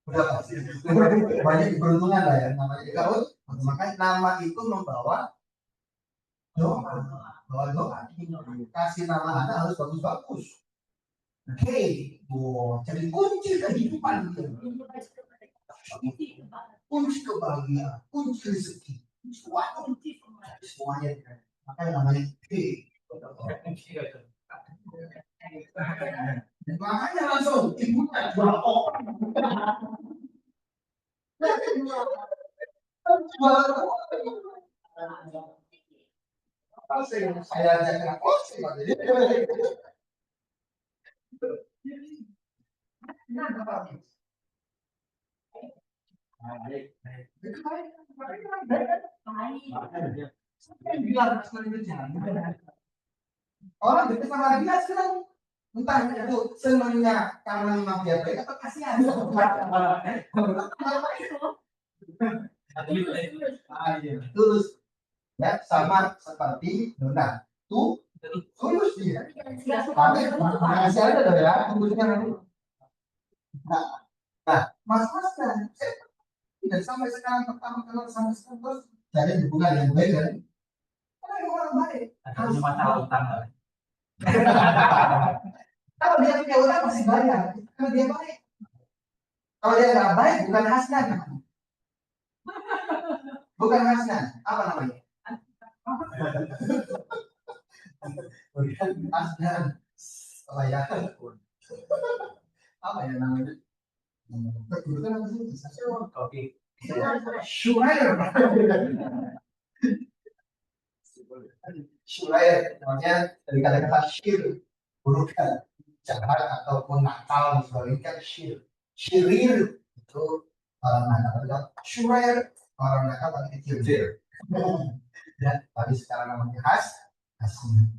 Udah pasti. Banyak keberuntungan lah ya. Namanya juga untuk. Makanya nama itu membawa doa. Bawa doa. Kasih nama anak harus bagus-bagus. Oke. Jadi kunci kehidupan. Kunci kebahagiaan. Kunci rezeki. Semuanya. Makanya namanya makanya langsung ibunya jual orang. Saya ajak kos orang dekat sama dia sekarang entah itu senangnya karena memang dia baik atau kasihan. Terus ya sama seperti Nona tuh tulus dia. Tapi masih ada dong ya tulusnya nanti. Nah, mas kan dan sampai sekarang pertama kenal sama sekarang terus jadi hubungan yang baik kan? Karena orang baik. Harus masalah utang. Kalau dia punya utang masih bayar, kalau dia baik. Kalau dia nggak baik, bukan Hasnan. Bukan Hasnan, apa namanya? Bukan Hasnan. Oh ya, apa ya namanya? Kedudukan apa sih? Oke. Shurair. Shurair, namanya dari kata-kata syir, burukan, jahat ataupun nakal, misalnya kan syir. Syirir itu orang nakal. Shurair orang nakal tapi kecil. Dan tadi sekarang namanya Hasnan.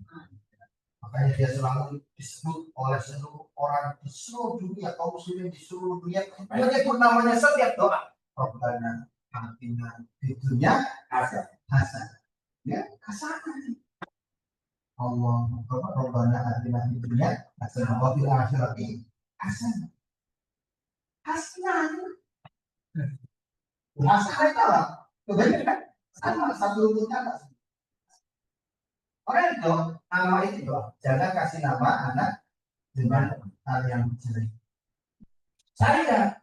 Makanya dia selalu disebut oleh seluruh orang di seluruh dunia, kaum muslimin di seluruh dunia menyebut namanya setiap doa. Rabbana atina fid dunya hasanah. Ya, hasanah. Allah, Rabbana atina fid dunya hasanah wa fil akhirati hasanah. Hasanah. Hasanah itu apa? Kebaikan. Sama satu rumput kakak. Makanya dong, nama itu dong, jangan kasih nama anak dengan hal yang jelek. Saya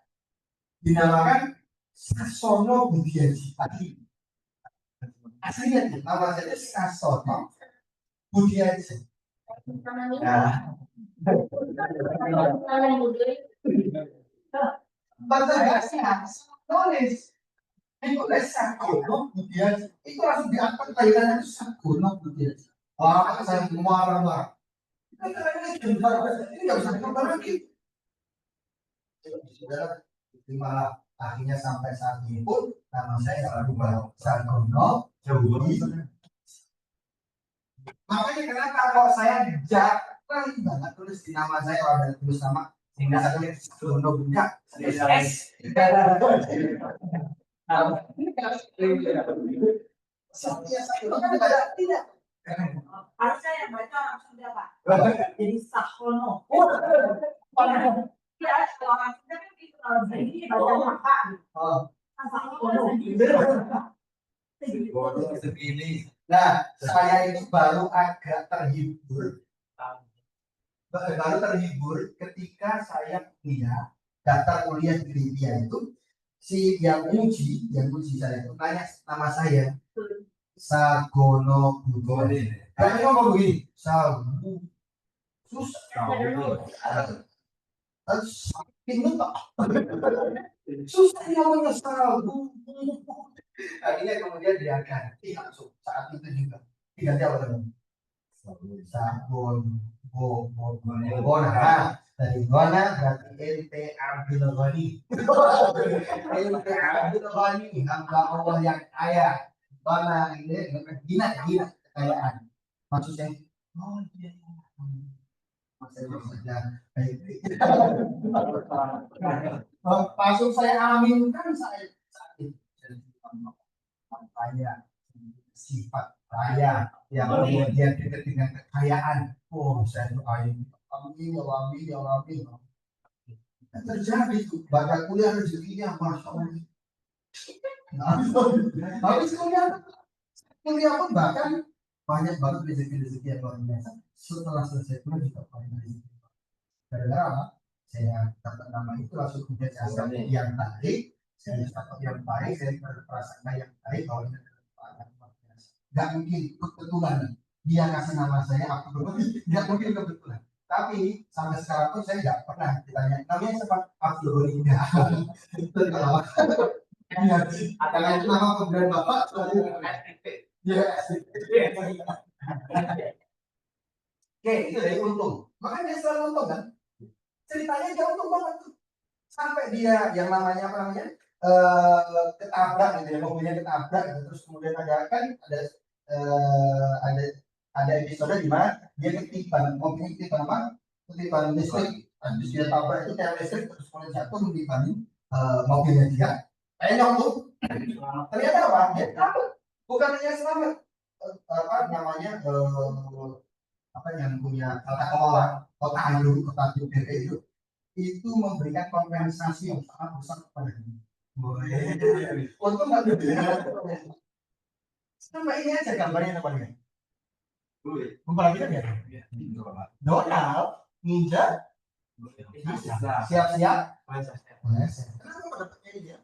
dinamakan Sasono Budiaji tadi. Aslinya nama saya Sasono Budiaji. Nah, bahasa tulis itu Sagono Budiaji. Itu langsung diangkat kaitannya itu Sagono Budiaji. Wah, saya marah-marah. Ini nggak bisa dikembali lagi. Saudara, malah akhirnya sampai saat ini pun nama saya selalu Sagono Budiaji. Makanya kenapa kalau saya jarang banget tulis di nama saya kalau ada tulis nama sehingga saya tulis Sagono enggak S. Seperti Sagono kan tidak. Harusnya yang baca langsung dia Pak. Jadi Sahono. Ya, kalau langsung kan gitu kalau ini baca Pak. Sahono. Segini. Nah, saya itu baru agak terhibur. Baru terhibur ketika saya kuliah, daftar kuliah di Libya itu si yang uji saya itu nanya nama saya Sagono Budiaji. Kayaknya ngomong begini, Sabu susah. Ini Pak. Susah namanya Sabu. Akhirnya kemudian dia ganti langsung saat itu juga diganti apa namanya? Sabun, Bona, dari Bona berarti ente Abdul Ghani. Ente Abdul Ghani, hamba Allah yang kaya. Bona ini gina kekayaan. Maksudnya, oh iya. Langsung saya aminkan saya kaya sifat kaya yang kemudian dekat dengan kekayaan. Oh, saya doain amin ya Rabbi. Terjadi tuh baca kuliah rezekinya masya Allah. Habis kuliah pun bahkan banyak banget rezeki yang luar biasa. Setelah selesai kuliah juga banyak rezeki. Gara-gara saya dapat nama itu langsung kemudian saya yang baik. Saya dapat yang baik, saya berprasangka yang baik bahwa ini adalah nggak mungkin kebetulan dia kasih nama saya Abdul Ghani, nggak mungkin kebetulan. Tapi sampai sekarang pun saya nggak pernah ditanya namanya siapa Abdul Ghani enggak. Itu kalau karena itu nama pemberian bapak selalu ya. Oke, itu dari untung. Makanya selalu untung kan. Ceritanya dia untung banget tuh. Sampai dia yang namanya apa namanya? Ketabrak gitu ya, mobilnya ketabrak gitu. Terus kemudian ada ada episode di mana dia ketiban, mobilnya ketiban apa? Ketiban listrik. Habis dia tabrak itu tiang listrik terus kemudian jatuh menimpa mobilnya dia. Kayaknya tuh. Ternyata apa? Dia takut. Bukan hanya selamat. Apa namanya? Apa yang punya tata kelola kota itu itu memberikan kompensasi yang sangat besar kepada dia. Untuk nggak berbeda. Sama ini aja gambarnya apa nih? Memperhatikan ya? Donald Ninja siap-siap. Kenapa mendapatkan dia?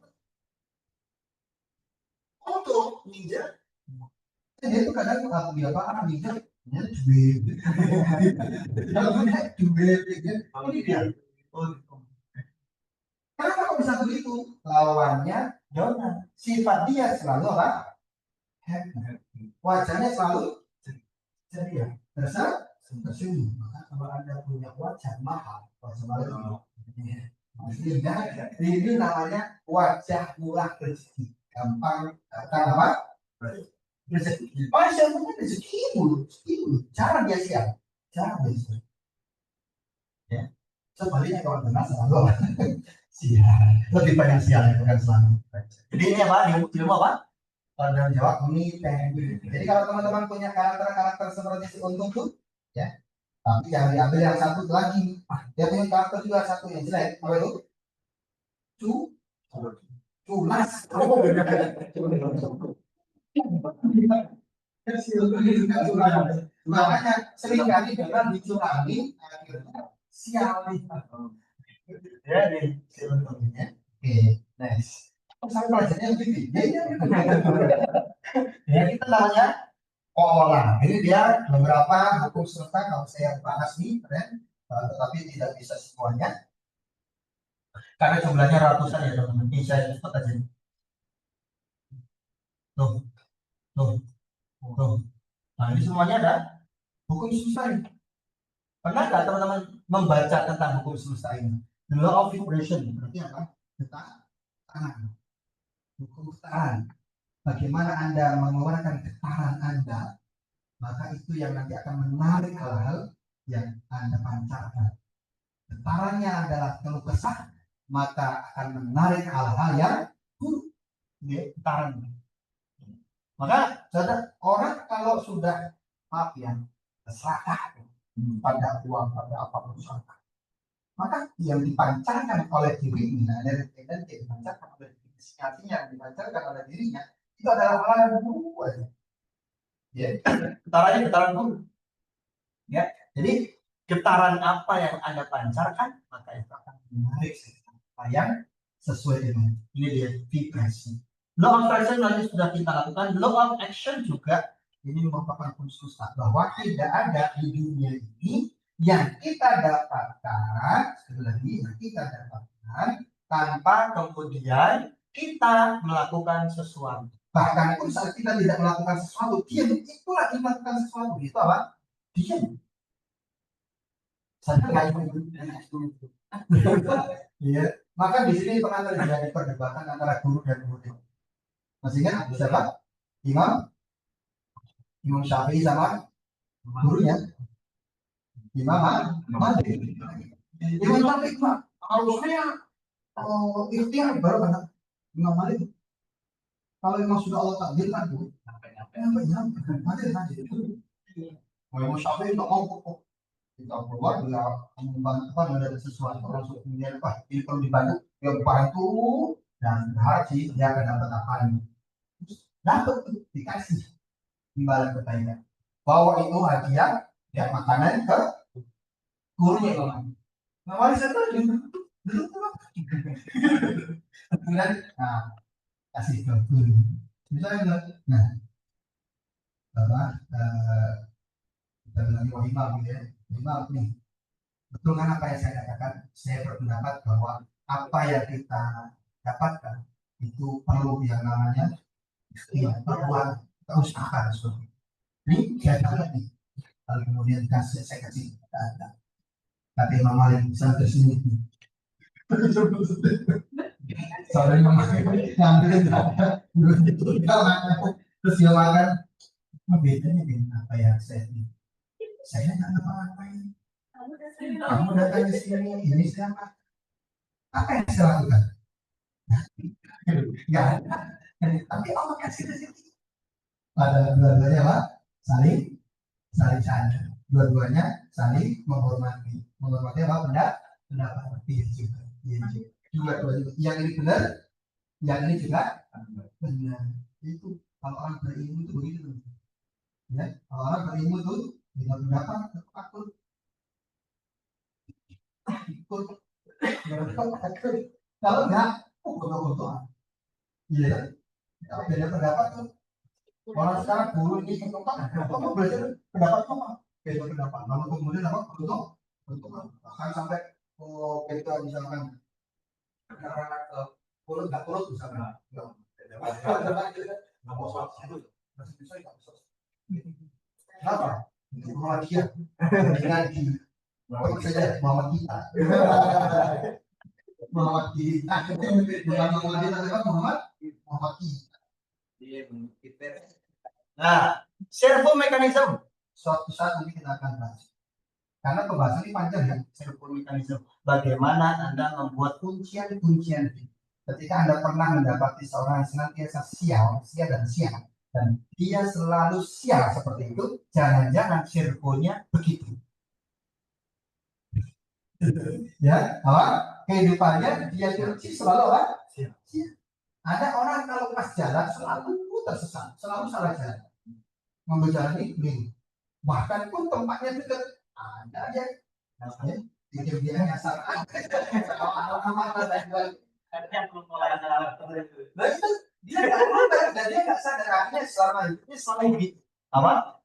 Untuk Ninja dia itu kadang aku bilang apa Ninja duit. Ini dia. Kenapa kok bisa begitu? Lawannya Donald. Sifat dia selalu apa? Wajahnya selalu ceria. Tersenyum. Maka kalau Anda punya wajah mahal, wajah mahal ini namanya wajah murah rezeki. Gampang datang apa? Rezeki. Oh, sebenarnya rezeki dulu. Cara dia siap. Ya. Sebaliknya kalau benar selalu siang. Lebih banyak siang bukan selalu. Jadi ini apa? Ilmu apa? Kalau jawab ini teknik. Jadi kalau teman-teman punya karakter seperti si Untung tuh, ya. Tapi jangan diambil yang satu lagi. Dia punya karakter juga satu yang jelek. Apa itu? Culas. Makanya seringkali dengan dicurangi akhirnya sial nih. Ya nih, contohnya. Oke, next. Saya belajarnya begini. Ya kita namanya pola. Ini dia beberapa hukum semesta kalau saya bahas nih, keren. Tetapi tidak bisa semuanya karena jumlahnya ratusan ya teman-teman. Ini saya sebut aja. Tuh, tuh, tuh. Nah ini semuanya ada hukum semesta ini. Pernah nggak teman-teman membaca tentang hukum semesta ini? The law of vibration berarti apa? Getaran. Hukum getaran. Bagaimana Anda mengeluarkan getaran Anda, maka itu yang nanti akan menarik hal-hal yang Anda pancarkan. Getarannya adalah keluh kesah, maka akan menarik hal-hal yang buruk. Getaran. Maka saudara, orang kalau sudah maaf ya, serakah pada uang, pada apapun serakah, maka yang dipancarkan oleh dirinya, dari yang dipancarkan oleh dirinya, yang dipancarkan oleh dirinya, itu adalah hal yang buruk aja. Ya, getarannya getaran buruk. Ya, jadi getaran apa yang Anda pancarkan, maka itu akan menarik apa yang sesuai dengan ini dia vibrasi. Law of vibration nanti sudah kita lakukan. Law of action juga ini merupakan khusus bahwa tidak ada di dunia ini yang kita dapatkan, sekali lagi yang kita dapatkan tanpa kemudian kita melakukan sesuatu. Bahkan pun saat kita tidak melakukan sesuatu, diam itu lagi melakukan sesuatu. Itu apa? Diam. Saya nggak itu. Ya, maka di sini pernah terjadi perdebatan antara guru dan murid. Masih ingat siapa? Imam Syafi'i sama gurunya. Imam Malik. Imam Malik mah kalau saya ikhtiar baru kata Imam Malik. Kalau memang sudah Allah takdirkan tuh, nanti. Imam Syafi'i nggak mau kita keluar dia membantu dari sesuatu langsung kemudian ini perlu dibantu dia bantu dan haji dia akan dapat apa ini dapat dikasih imbalan kebaikan bawa itu hadiah ya makanan ke gurunya nah wali saya dulu kemudian kasih ke guru misalnya nah apa kita bilang wahimah gitu ya wahimah nih betul kan apa yang saya katakan? Saya berpendapat bahwa apa yang kita dapatkan itu perlu yang namanya perbuatan usaha. Ini saya tahu nih. Lalu kemudian saya kasih data. Tapi Imam Malik sampai sini. Soalnya Imam Malik ngambilin data, terus dia makan. Apa bedanya dengan apa yang saya ini? Saya nggak apa-apain. Kamu datang ke sini, ini siapa? Apa yang saya lakukan? Nggak ada. Tapi Allah kasih rezeki. Pada dua-duanya apa? Saling sadar. Dua-duanya saling menghormati. Menghormati apa? Pendapat. Iya juga. Dua-duanya. Yang ini benar, yang ini juga benar. Itu kalau orang berilmu itu begitu. Ya, kalau orang berilmu itu dengan pendapat takut. Kalau enggak, betul-betul. Iya. Kalau beda pendapat tuh orang sekarang guru ini kamu belajar pendapat kamu beda pendapat. Lalu kemudian apa? Betul. Bahkan sampai kita misalkan kurut nggak kurut misalkan. Nggak mau soal itu. Masih bisa nggak bisa. Kenapa? Itu Muhammadiyah. Dengan di saja Muhammad kita. Muhammad kita. Bukan Muhammad kita. Nah, servo mekanisme suatu saat nanti kita akan bahas. Karena pembahasan ini panjang ya, servo mekanisme. Bagaimana Anda membuat kuncian-kuncian. Ketika Anda pernah mendapati seorang yang senantiasa sial dan dia selalu sial seperti itu, jangan-jangan servonya begitu. Ya, apa? Kehidupannya dia kunci selalu apa? Sial. Ada orang kalau pas jalan selalu tersesat, selalu salah jalan. Mengambil jalan ini, bahkan pun tempatnya dekat, ada aja. Pikir dia nyasar. Nah itu dia nggak sadar dan dia nggak sadar akhirnya selama hidupnya apa?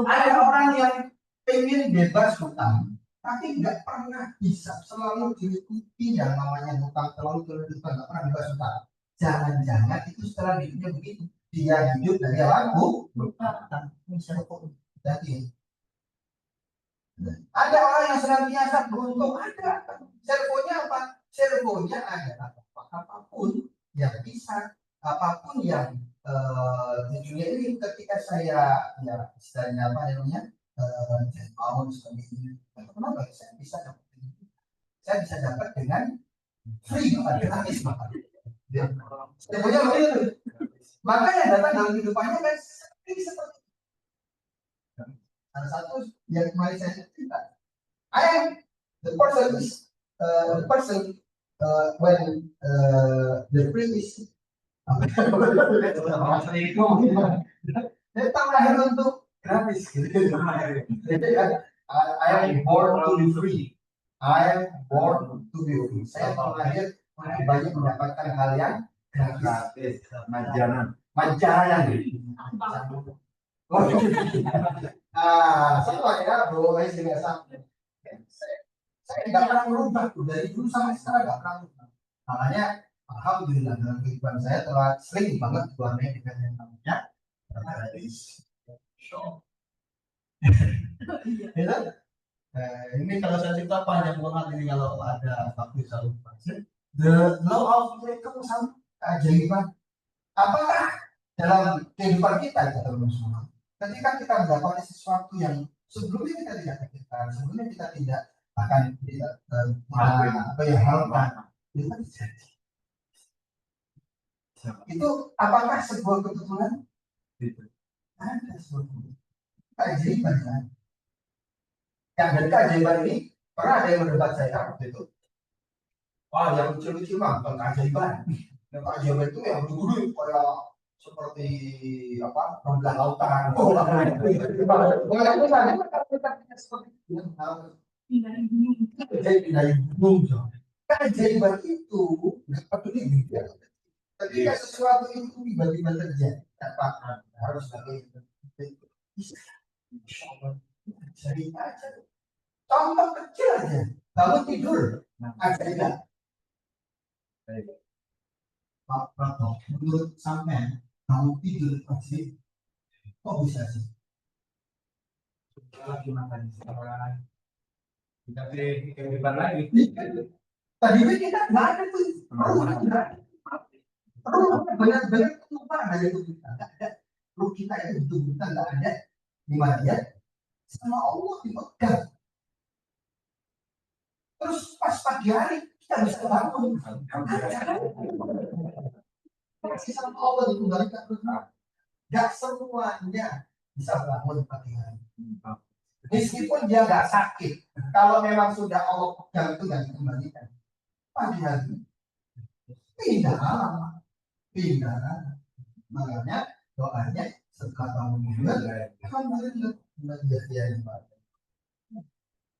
Ada orang yang pengen bebas hutang, tapi nggak pernah bisa, selalu diikuti yang namanya hutang, terlalu berhutang, nggak pernah bebas hutang. Jangan-jangan itu setelah hidupnya begitu, dia hidup dari lampu hutang. Jadi ada orang yang senantiasa beruntung, ada. Servonya apa? Servonya adalah apapun yang bisa, apapun yang di dunia ini ketika saya ya istilahnya apa namanya mau seperti ini, kenapa saya bisa dapat ini? Saya bisa dapat dengan free, gratis bahkan. Servonya begitu. Maka yang datang dalam kehidupannya kan seperti salah satu yang kemarin saya cerita. I am the person is when the free is datang lahir untuk gratis gitu. Jadi I am born to be free. I am born to be free. Saya lahir banyak mendapatkan hal yang gratis. Majanan. Sama ya bro, saya juga sama. Saya nggak pernah merubah dari dulu sampai sekarang nggak pernah merubah. Makanya alhamdulillah dalam kehidupan saya telah sering banget diwarnai dengan yang namanya gratis. Ini kalau saya cerita panjang banget ini kalau ada waktu selalu the law of miracle sama keajaiban. Apakah dalam kehidupan kita semua? Ketika kita mendapatkan sesuatu yang sebelumnya kita tidak pikirkan, sebelumnya kita tidak akan tidak harapkan, itu terjadi. Itu apakah sebuah kebetulan? Ada sebuah keajaiban kan? Yang dari keajaiban ini pernah ada yang mendebat saya waktu itu. Wah, yang lucu-lucu mah bukan keajaiban. Yang keajaiban itu yang dulu kayak seperti apa? Ronda lautan. Dari gunung. Keajaiban itu nggak peduli juga. Ketika sesuatu itu tiba-tiba terjadi, apa harus bagaimana? Cerita aja. Contoh kecil aja. Kamu tidur, aja. Pak Prato, menurut sampean, kamu tidur pasti kok bisa sih? Lagi makan sekarang. Kita kehidupan lagi. Tadi kita nggak ada tuh. Banyak lupa dari itu kita. Nggak ada. Ruh kita itu betul-betul nggak ada. Di mana dia? Sama Allah dipegang. Terus pas pagi hari kita bisa bangun. Masih sama Allah dikembalikan ke neraka. Gak semuanya bisa bangun pagi hari. Meskipun dia gak sakit, kalau memang sudah Allah pegang itu dan dikembalikan pagi hari pindah. Makanya doanya setelah kamu meninggal, alhamdulillah menjadi yang baik.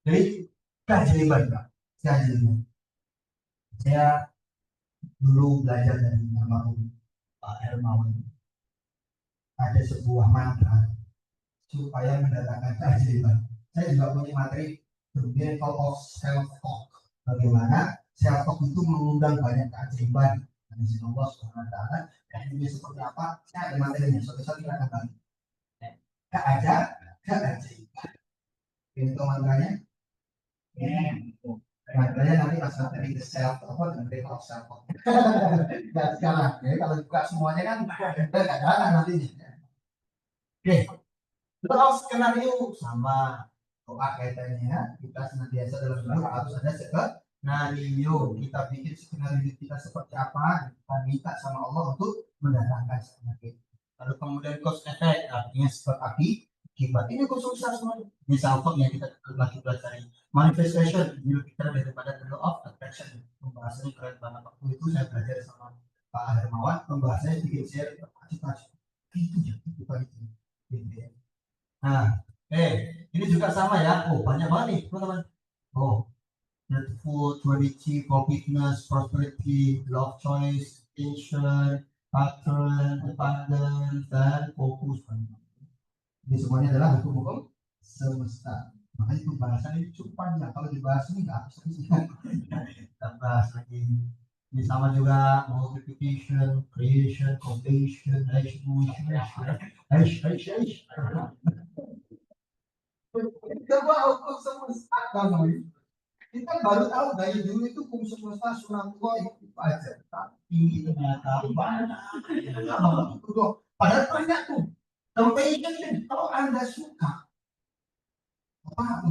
Jadi keajaiban. Saya dulu belajar dari almarhum Pak Hermawan. Ada sebuah mantra supaya mendatangkan keajaiban. Saya juga punya materi The Miracle of Self-Talk. Bagaimana self-talk itu mengundang banyak keajaiban. Dan di Allah SWT dan ini seperti apa? Saya ada materinya. Suatu saat kita akan bagi. Keajaiban. Ini itu mantranya. Mantranya nanti pas materi The Self-Talk dan Miracle of Self-Talk. Gak sekarang. Kalau buka semuanya kan kita gak jalan nantinya. Oke. Terus skenario sama doa kaitannya kita senantiasa dalam hidup harus ada skenario. Kita bikin skenario kita seperti apa, kita minta sama Allah untuk mendatangkan skenario. Lalu kemudian cause effect artinya sebab akibat. Ini khusus semua. Misalnya kita lagi belajar manifestation, kita daripada the law of attraction. Pembahasannya keren banget waktu itu saya belajar sama Pak kawan pembahasannya bikin share masih itu ya itu gitu ya. Nah, ini juga sama ya. Oh, banyak banget nih, teman-teman. Oh, food, tradition, forgiveness, prosperity, love choice, intention, pattern, abundance, dan fokus. Ini semuanya adalah hukum-hukum semesta. Makanya pembahasan ini cukup panjang. Kalau dibahas ini nggak bisa sih. Kita bahas lagi. Ini sama juga multiplication, creation, completion, coba hukum semesta kamu. Kita baru tahu dari dulu itu hukum semesta sunatullah itu aja. Tinggi ternyata banyak. Padahal banyak tuh. Compassion kalau Anda suka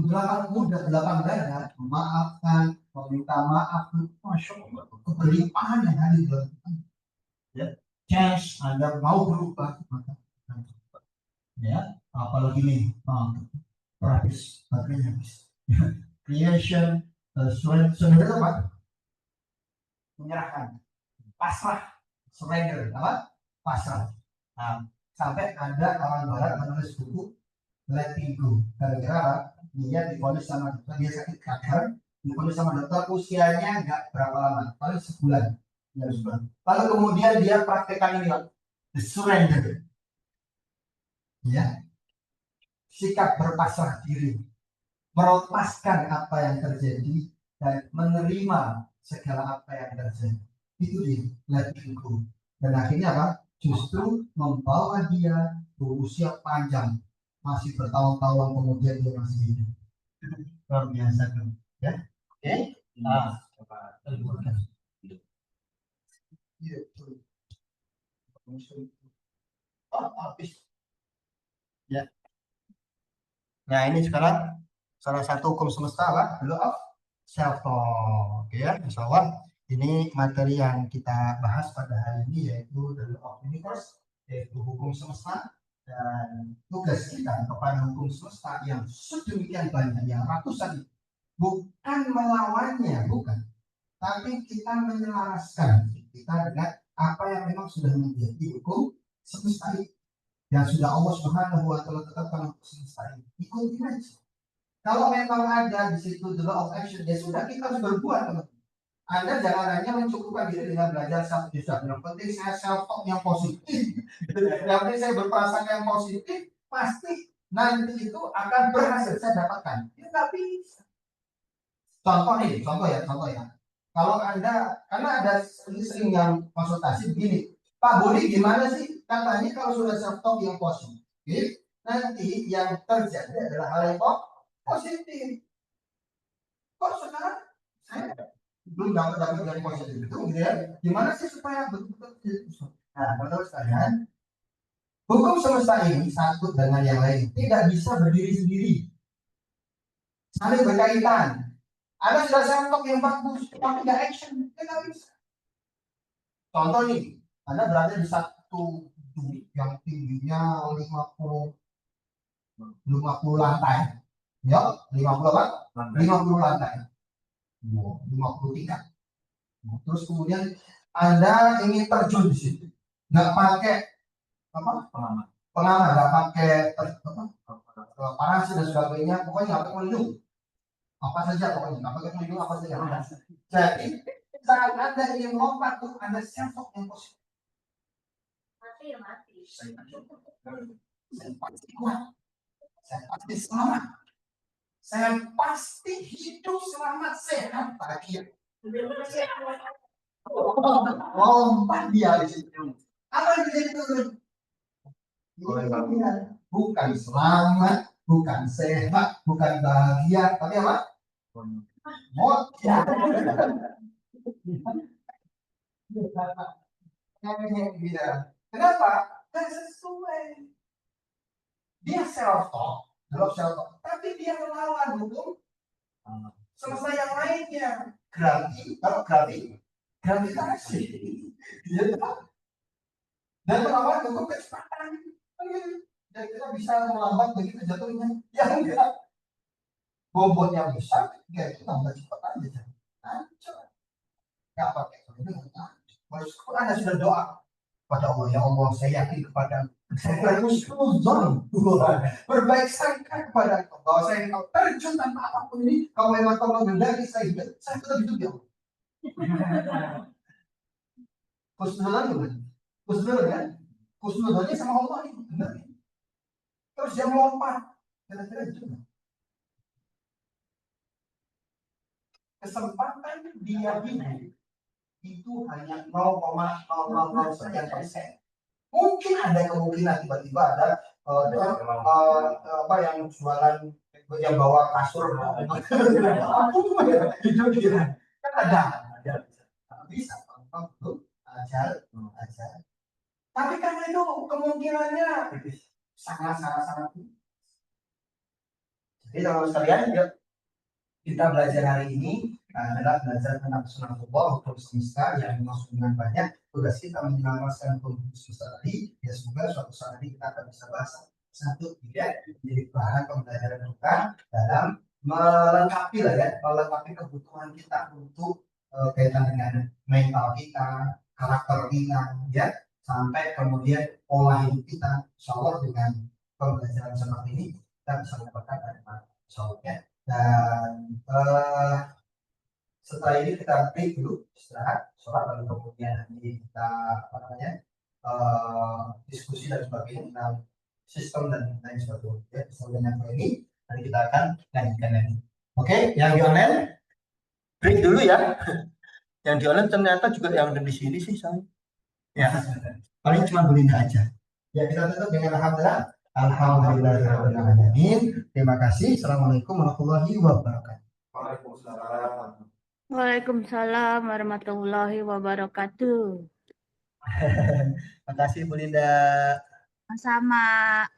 belakang muda, belakang dada, memaafkan, meminta maaf, masya Allah, kegelimpahan yang ada di dalam ya, chance Anda mau berubah, maka ya, apalagi nih, praktis, baterainya habis, creation, sebenarnya apa? Menyerahkan, pasrah, surrender, apa? Pasrah. Nah, sampai ada orang barat menulis buku letting go. Gara-gara dia diponis sama dokter, dia sakit kanker, diponis sama dokter usianya nggak berapa lama, paling sebulan. Ya, sebulan. Lalu kemudian dia praktekkan ini, the surrender. Ya, sikap berpasrah diri, melepaskan apa yang terjadi dan menerima segala apa yang terjadi. Itu di letting go. Dan akhirnya apa? Justru membawa dia berusia panjang, masih bertahun-tahun kemudian dia masih hidup. Luar biasa kan? Ya, oke. Nah, coba habis. Ya. Nah ini sekarang salah satu hukum semesta apa? Law of self talk. Oke ya, insya Allah ini materi yang kita bahas pada hari ini yaitu the law of universe, yaitu hukum semesta. Dan tugas kita kepada hukum semesta yang sedemikian banyak, yang ratusan, bukan melawannya, bukan, tapi kita menyelaraskan kita dengan apa yang memang sudah menjadi hukum semesta ini, yang sudah Allah Subhanahu wa Ta'ala tetapkan untuk semesta ini. Ikutin aja. Kalau memang ada di situ the law of action, ya sudah kita harus berbuat. Anda jangan hanya mencukupkan diri dengan belajar self discipline. Yang penting saya self talk yang positif. Yang penting saya berprasangka yang positif, pasti nanti itu akan berhasil saya dapatkan. Itu nggak bisa. Contoh ya. Kalau Anda, karena ada sering yang konsultasi begini, Pak Budi gimana sih? Katanya kalau sudah self talk yang positif, nanti yang terjadi adalah hal yang positif. Kok sekarang saya belum dapat dari positif itu, gitu ya? Gimana sih supaya betul-betul? Nah, menurut sekalian, hukum semesta ini satu dengan yang lain tidak bisa berdiri sendiri, saling berkaitan. Ada sudah self yang bagus, tapi nggak action, tidak bisa. Contoh nih, Anda berada di satu gedung yang tingginya 50 lantai, ya, 50 apa? 50 lantai. 53. Terus kemudian Anda ingin terjun di situ, nggak pakai apa? Pengaman, nggak pakai panas dan sebagainya, pokoknya nggak pakai pelindung, apa saja pokoknya nggak pakai pelindung apa saja. Jadi saat Anda ingin lompat tuh Anda self yang positif. Mati. Saya pasti kuat, saya pasti selamat, saya pasti hidup selamat sehat bahagia. Lompat dia di situ. Apa yang terjadi? Bukan selamat, bukan sehat, bukan bahagia, tapi apa? Mot. Kenapa? Kan sesuai. Dia self talk, tapi dia melawan hukum semesta yang lainnya. Gravitasi, dan melawan hukum kecepatan. Dan kita bisa melambat begitu jatuhnya. Ya enggak. Bobotnya besar, ya itu tambah cepat aja. Hancur. Nggak pakai pelindung, Anda sudah doa pada Allah, ya Allah, saya yakin kepada saya husnuzon, berbaik sangka kepada Engkau bahwa saya Engkau terjun tanpa apapun ini, kalau memang Kau menghendaki saya tetap hidup ya Allah. Husnuzon bukan? Husnuzon kan? Husnuzonnya sama Allah itu benar. Terus dia melompat, kira-kira itu kesempatan dia hidup itu hanya 0,001%. Mungkin ada kemungkinan tiba-tiba ada apa yang jualan yang bawa kasur kan ada bisa belum ajar. Tapi karena itu kemungkinannya sangat. Jadi teman-teman sekalian, kita belajar hari ini adalah belajar tentang sunatullah, hukum semesta yang dimaksud dengan banyak. Tugas kita menyelamatkan hukum semesta tadi. Ya semoga suatu saat nanti kita akan bisa bahas satu tiga menjadi bahan pembelajaran kita dalam melengkapi kebutuhan kita untuk kaitan dengan mental kita, karakter kita, ya sampai kemudian pola hidup kita. Insya Allah dengan pembelajaran seperti ini kita bisa mendapatkan manfaat. Insya Allah ya. Dan setelah ini kita break dulu, istirahat, sholat, lalu kemudian nanti kita diskusi dan sebagainya tentang sistem dan lain sebagainya. Setelah ini nanti kita akan lanjutkan lagi. Oke, yang di online break dulu ya. Yang di online ternyata juga yang ada di sini sih saya. Ya, paling cuma Belinda aja. Ya kita tutup dengan alhamdulillah. Alhamdulillahirrahmanirrahim. Terima kasih. Assalamualaikum warahmatullahi wabarakatuh. Waalaikumsalam. Waalaikumsalam warahmatullahi wabarakatuh. Terima kasih Bu Linda. Sama.